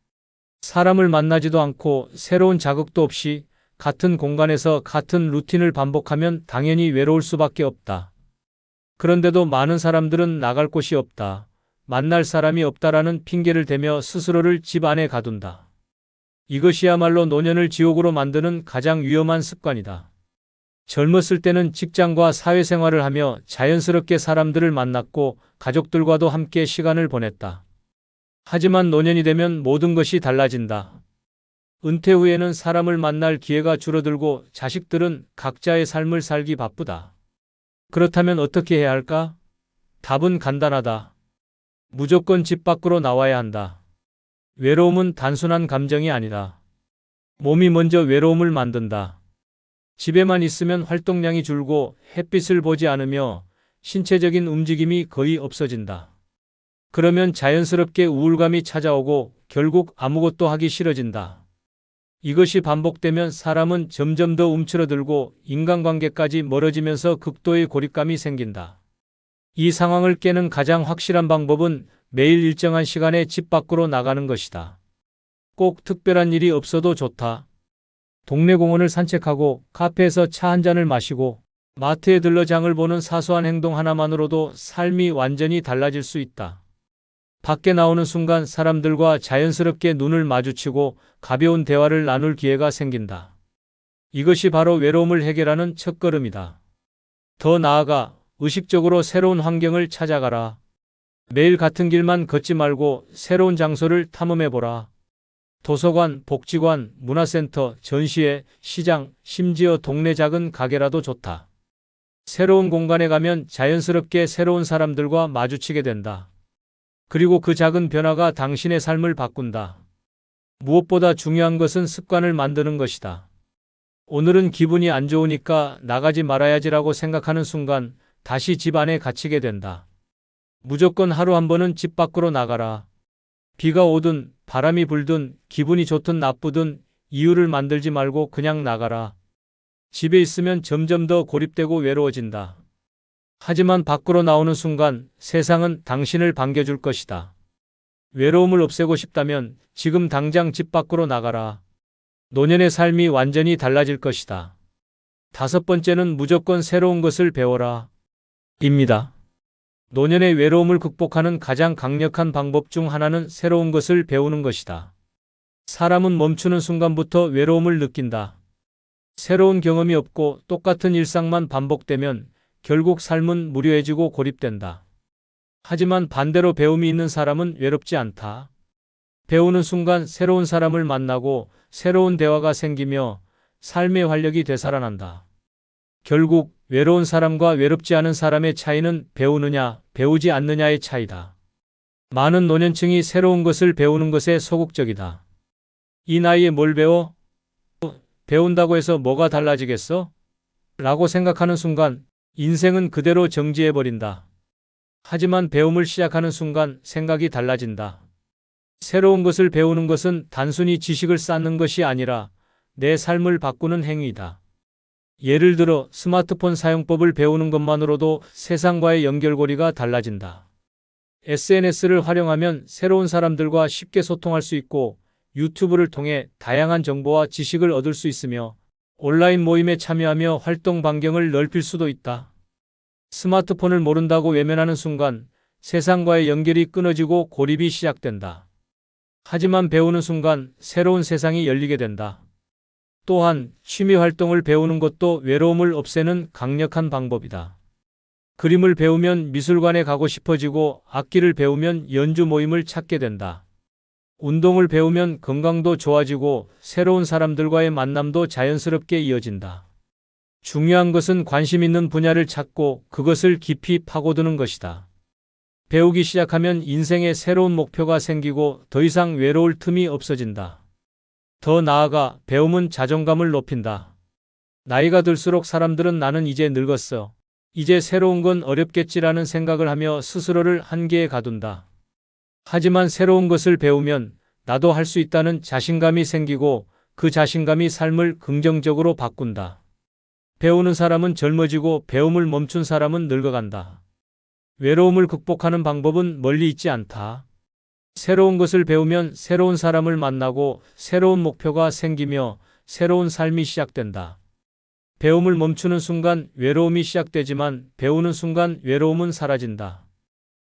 S1: 사람을 만나지도 않고 새로운 자극도 없이 같은 공간에서 같은 루틴을 반복하면 당연히 외로울 수밖에 없다. 그런데도 많은 사람들은 나갈 곳이 없다, 만날 사람이 없다라는 핑계를 대며 스스로를 집 안에 가둔다. 이것이야말로 노년을 지옥으로 만드는 가장 위험한 습관이다. 젊었을 때는 직장과 사회생활을 하며 자연스럽게 사람들을 만났고 가족들과도 함께 시간을 보냈다. 하지만 노년이 되면 모든 것이 달라진다. 은퇴 후에는 사람을 만날 기회가 줄어들고 자식들은 각자의 삶을 살기 바쁘다. 그렇다면 어떻게 해야 할까? 답은 간단하다. 무조건 집 밖으로 나와야 한다. 외로움은 단순한 감정이 아니다. 몸이 먼저 외로움을 만든다. 집에만 있으면 활동량이 줄고 햇빛을 보지 않으며 신체적인 움직임이 거의 없어진다. 그러면 자연스럽게 우울감이 찾아오고 결국 아무것도 하기 싫어진다. 이것이 반복되면 사람은 점점 더 움츠러들고 인간관계까지 멀어지면서 극도의 고립감이 생긴다. 이 상황을 깨는 가장 확실한 방법은 매일 일정한 시간에 집 밖으로 나가는 것이다. 꼭 특별한 일이 없어도 좋다. 동네 공원을 산책하고 카페에서 차 한 잔을 마시고 마트에 들러 장을 보는 사소한 행동 하나만으로도 삶이 완전히 달라질 수 있다. 밖에 나오는 순간 사람들과 자연스럽게 눈을 마주치고 가벼운 대화를 나눌 기회가 생긴다. 이것이 바로 외로움을 해결하는 첫걸음이다. 더 나아가 의식적으로 새로운 환경을 찾아가라. 매일 같은 길만 걷지 말고 새로운 장소를 탐험해보라. 도서관, 복지관, 문화센터, 전시회, 시장, 심지어 동네 작은 가게라도 좋다. 새로운 공간에 가면 자연스럽게 새로운 사람들과 마주치게 된다. 그리고 그 작은 변화가 당신의 삶을 바꾼다. 무엇보다 중요한 것은 습관을 만드는 것이다. 오늘은 기분이 안 좋으니까 나가지 말아야지라고 생각하는 순간 다시 집 안에 갇히게 된다. 무조건 하루 한 번은 집 밖으로 나가라. 비가 오든 바람이 불든 기분이 좋든 나쁘든 이유를 만들지 말고 그냥 나가라. 집에 있으면 점점 더 고립되고 외로워진다. 하지만 밖으로 나오는 순간 세상은 당신을 반겨줄 것이다. 외로움을 없애고 싶다면 지금 당장 집 밖으로 나가라. 노년의 삶이 완전히 달라질 것이다. 다섯 번째는 무조건 새로운 것을 배워라. 입니다. 노년의 외로움을 극복하는 가장 강력한 방법 중 하나는 새로운 것을 배우는 것이다. 사람은 멈추는 순간부터 외로움을 느낀다. 새로운 경험이 없고 똑같은 일상만 반복되면 결국 삶은 무료해지고 고립된다. 하지만 반대로 배움이 있는 사람은 외롭지 않다. 배우는 순간 새로운 사람을 만나고 새로운 대화가 생기며 삶의 활력이 되살아난다. 결국 외로운 사람과 외롭지 않은 사람의 차이는 배우느냐, 배우지 않느냐의 차이다. 많은 노년층이 새로운 것을 배우는 것에 소극적이다. 이 나이에 뭘 배워? 배운다고 해서 뭐가 달라지겠어? 라고 생각하는 순간 인생은 그대로 정지해버린다. 하지만 배움을 시작하는 순간 생각이 달라진다. 새로운 것을 배우는 것은 단순히 지식을 쌓는 것이 아니라 내 삶을 바꾸는 행위이다. 예를 들어 스마트폰 사용법을 배우는 것만으로도 세상과의 연결고리가 달라진다. SNS를 활용하면 새로운 사람들과 쉽게 소통할 수 있고 유튜브를 통해 다양한 정보와 지식을 얻을 수 있으며 온라인 모임에 참여하며 활동 반경을 넓힐 수도 있다. 스마트폰을 모른다고 외면하는 순간 세상과의 연결이 끊어지고 고립이 시작된다. 하지만 배우는 순간 새로운 세상이 열리게 된다. 또한 취미 활동을 배우는 것도 외로움을 없애는 강력한 방법이다. 그림을 배우면 미술관에 가고 싶어지고 악기를 배우면 연주 모임을 찾게 된다. 운동을 배우면 건강도 좋아지고 새로운 사람들과의 만남도 자연스럽게 이어진다. 중요한 것은 관심 있는 분야를 찾고 그것을 깊이 파고드는 것이다. 배우기 시작하면 인생에 새로운 목표가 생기고 더 이상 외로울 틈이 없어진다. 더 나아가 배움은 자존감을 높인다. 나이가 들수록 사람들은 나는 이제 늙었어. 이제 새로운 건 어렵겠지라는 생각을 하며 스스로를 한계에 가둔다. 하지만 새로운 것을 배우면 나도 할 수 있다는 자신감이 생기고 그 자신감이 삶을 긍정적으로 바꾼다. 배우는 사람은 젊어지고 배움을 멈춘 사람은 늙어간다. 외로움을 극복하는 방법은 멀리 있지 않다. 새로운 것을 배우면 새로운 사람을 만나고 새로운 목표가 생기며 새로운 삶이 시작된다. 배움을 멈추는 순간 외로움이 시작되지만 배우는 순간 외로움은 사라진다.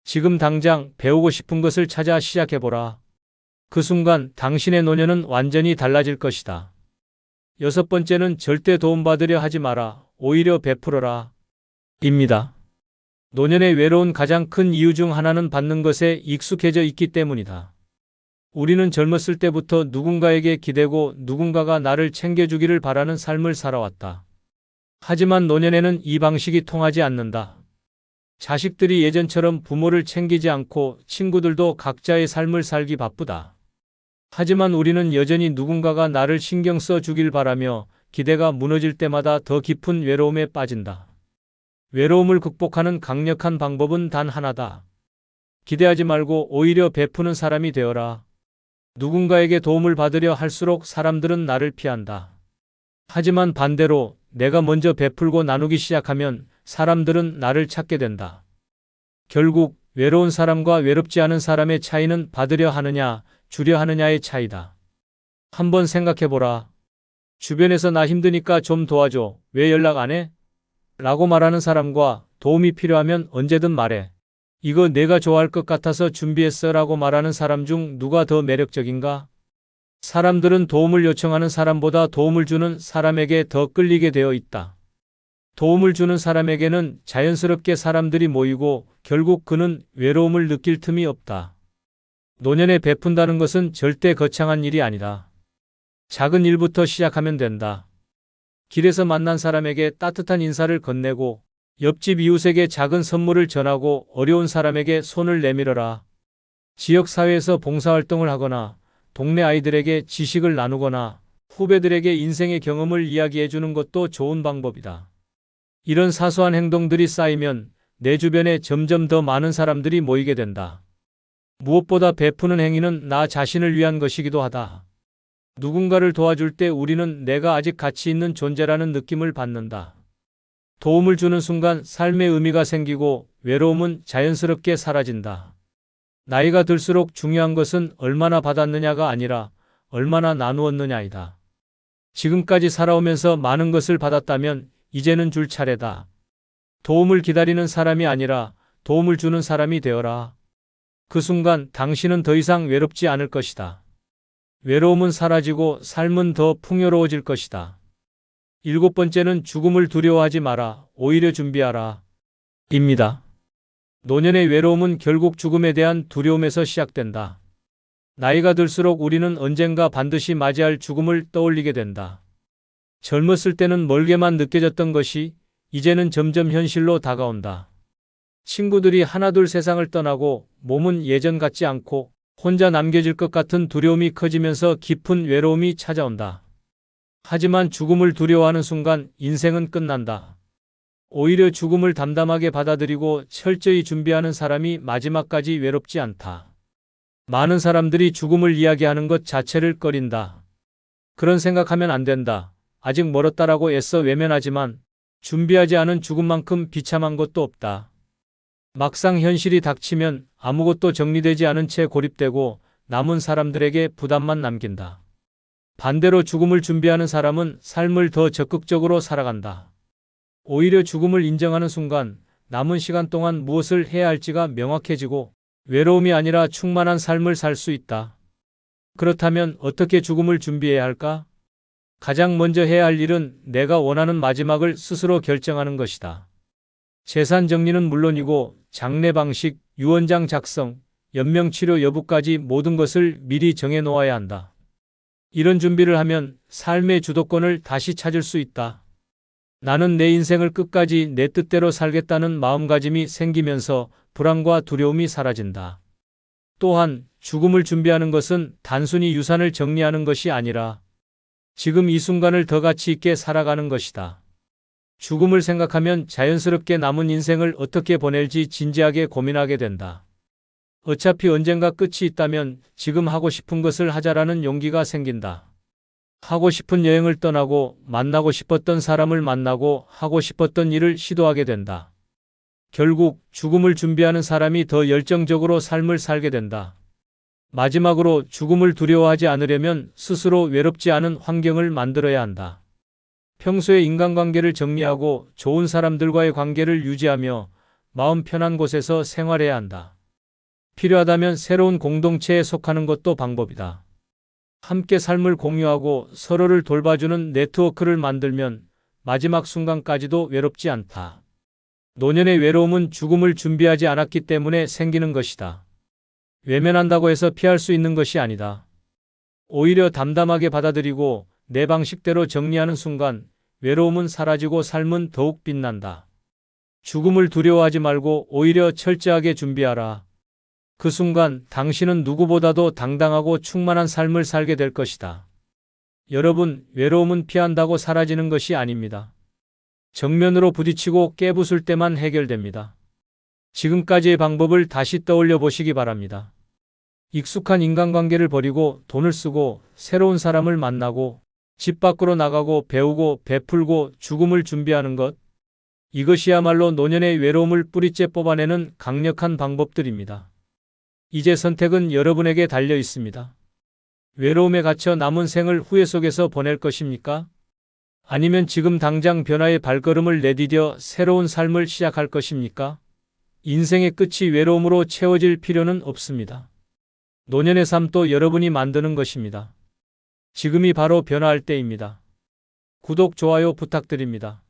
S1: 지금 당장 배우고 싶은 것을 찾아 시작해보라. 그 순간 당신의 노년은 완전히 달라질 것이다. 6번째는 절대 도움받으려 하지 마라. 오히려 베풀어라. 입니다. 노년의 외로운 가장 큰 이유 중 하나는 받는 것에 익숙해져 있기 때문이다. 우리는 젊었을 때부터 누군가에게 기대고 누군가가 나를 챙겨주기를 바라는 삶을 살아왔다. 하지만 노년에는 이 방식이 통하지 않는다. 자식들이 예전처럼 부모를 챙기지 않고 친구들도 각자의 삶을 살기 바쁘다. 하지만 우리는 여전히 누군가가 나를 신경 써 주길 바라며 기대가 무너질 때마다 더 깊은 외로움에 빠진다. 외로움을 극복하는 강력한 방법은 단 하나다. 기대하지 말고 오히려 베푸는 사람이 되어라. 누군가에게 도움을 받으려 할수록 사람들은 나를 피한다. 하지만 반대로 내가 먼저 베풀고 나누기 시작하면 사람들은 나를 찾게 된다. 결국 외로운 사람과 외롭지 않은 사람의 차이는 받으려 하느냐, 주려 하느냐의 차이다. 한번 생각해보라. 주변에서 나 힘드니까 좀 도와줘. 왜 연락 안 해? 라고 말하는 사람과 도움이 필요하면 언제든 말해. 이거 내가 좋아할 것 같아서 준비했어 라고 말하는 사람 중 누가 더 매력적인가? 사람들은 도움을 요청하는 사람보다 도움을 주는 사람에게 더 끌리게 되어 있다. 도움을 주는 사람에게는 자연스럽게 사람들이 모이고 결국 그는 외로움을 느낄 틈이 없다. 노년에 베푼다는 것은 절대 거창한 일이 아니다. 작은 일부터 시작하면 된다. 길에서 만난 사람에게 따뜻한 인사를 건네고 옆집 이웃에게 작은 선물을 전하고 어려운 사람에게 손을 내밀어라. 지역사회에서 봉사활동을 하거나 동네 아이들에게 지식을 나누거나 후배들에게 인생의 경험을 이야기해 주는 것도 좋은 방법이다. 이런 사소한 행동들이 쌓이면 내 주변에 점점 더 많은 사람들이 모이게 된다. 무엇보다 베푸는 행위는 나 자신을 위한 것이기도 하다. 누군가를 도와줄 때 우리는 내가 아직 가치 있는 존재라는 느낌을 받는다. 도움을 주는 순간 삶의 의미가 생기고 외로움은 자연스럽게 사라진다. 나이가 들수록 중요한 것은 얼마나 받았느냐가 아니라 얼마나 나누었느냐이다. 지금까지 살아오면서 많은 것을 받았다면 이제는 줄 차례다. 도움을 기다리는 사람이 아니라 도움을 주는 사람이 되어라. 그 순간 당신은 더 이상 외롭지 않을 것이다. 외로움은 사라지고 삶은 더 풍요로워질 것이다. 7번째는 죽음을 두려워하지 마라. 오히려 준비하라. 입니다. 노년의 외로움은 결국 죽음에 대한 두려움에서 시작된다. 나이가 들수록 우리는 언젠가 반드시 맞이할 죽음을 떠올리게 된다. 젊었을 때는 멀게만 느껴졌던 것이 이제는 점점 현실로 다가온다. 친구들이 하나둘 세상을 떠나고 몸은 예전 같지 않고 혼자 남겨질 것 같은 두려움이 커지면서 깊은 외로움이 찾아온다. 하지만 죽음을 두려워하는 순간 인생은 끝난다. 오히려 죽음을 담담하게 받아들이고 철저히 준비하는 사람이 마지막까지 외롭지 않다. 많은 사람들이 죽음을 이야기하는 것 자체를 꺼린다. 그런 생각하면 안 된다. 아직 멀었다라고 애써 외면하지만 준비하지 않은 죽음만큼 비참한 것도 없다. 막상 현실이 닥치면 아무것도 정리되지 않은 채 고립되고 남은 사람들에게 부담만 남긴다. 반대로 죽음을 준비하는 사람은 삶을 더 적극적으로 살아간다. 오히려 죽음을 인정하는 순간 남은 시간 동안 무엇을 해야 할지가 명확해지고 외로움이 아니라 충만한 삶을 살 수 있다. 그렇다면 어떻게 죽음을 준비해야 할까? 가장 먼저 해야 할 일은 내가 원하는 마지막을 스스로 결정하는 것이다. 재산 정리는 물론이고 장례 방식, 유언장 작성, 연명치료 여부까지 모든 것을 미리 정해 놓아야 한다. 이런 준비를 하면 삶의 주도권을 다시 찾을 수 있다. 나는 내 인생을 끝까지 내 뜻대로 살겠다는 마음가짐이 생기면서 불안과 두려움이 사라진다. 또한 죽음을 준비하는 것은 단순히 유산을 정리하는 것이 아니라 지금 이 순간을 더 가치 있게 살아가는 것이다. 죽음을 생각하면 자연스럽게 남은 인생을 어떻게 보낼지 진지하게 고민하게 된다. 어차피 언젠가 끝이 있다면 지금 하고 싶은 것을 하자라는 용기가 생긴다. 하고 싶은 여행을 떠나고 만나고 싶었던 사람을 만나고 하고 싶었던 일을 시도하게 된다. 결국 죽음을 준비하는 사람이 더 열정적으로 삶을 살게 된다. 마지막으로 죽음을 두려워하지 않으려면 스스로 외롭지 않은 환경을 만들어야 한다. 평소에 인간관계를 정리하고 좋은 사람들과의 관계를 유지하며 마음 편한 곳에서 생활해야 한다. 필요하다면 새로운 공동체에 속하는 것도 방법이다. 함께 삶을 공유하고 서로를 돌봐주는 네트워크를 만들면 마지막 순간까지도 외롭지 않다. 노년의 외로움은 죽음을 준비하지 않았기 때문에 생기는 것이다. 외면한다고 해서 피할 수 있는 것이 아니다. 오히려 담담하게 받아들이고 내 방식대로 정리하는 순간 외로움은 사라지고 삶은 더욱 빛난다. 죽음을 두려워하지 말고 오히려 철저하게 준비하라. 그 순간 당신은 누구보다도 당당하고 충만한 삶을 살게 될 것이다. 여러분, 외로움은 피한다고 사라지는 것이 아닙니다. 정면으로 부딪히고 깨부술 때만 해결됩니다. 지금까지의 방법을 다시 떠올려 보시기 바랍니다. 익숙한 인간관계를 버리고 돈을 쓰고 새로운 사람을 만나고 집 밖으로 나가고 배우고 베풀고 죽음을 준비하는 것. 이것이야말로 노년의 외로움을 뿌리째 뽑아내는 강력한 방법들입니다. 이제 선택은 여러분에게 달려 있습니다. 외로움에 갇혀 남은 생을 후회 속에서 보낼 것입니까? 아니면 지금 당장 변화의 발걸음을 내디뎌 새로운 삶을 시작할 것입니까? 인생의 끝이 외로움으로 채워질 필요는 없습니다. 노년의 삶도 여러분이 만드는 것입니다. 지금이 바로 변화할 때입니다. 구독, 좋아요 부탁드립니다.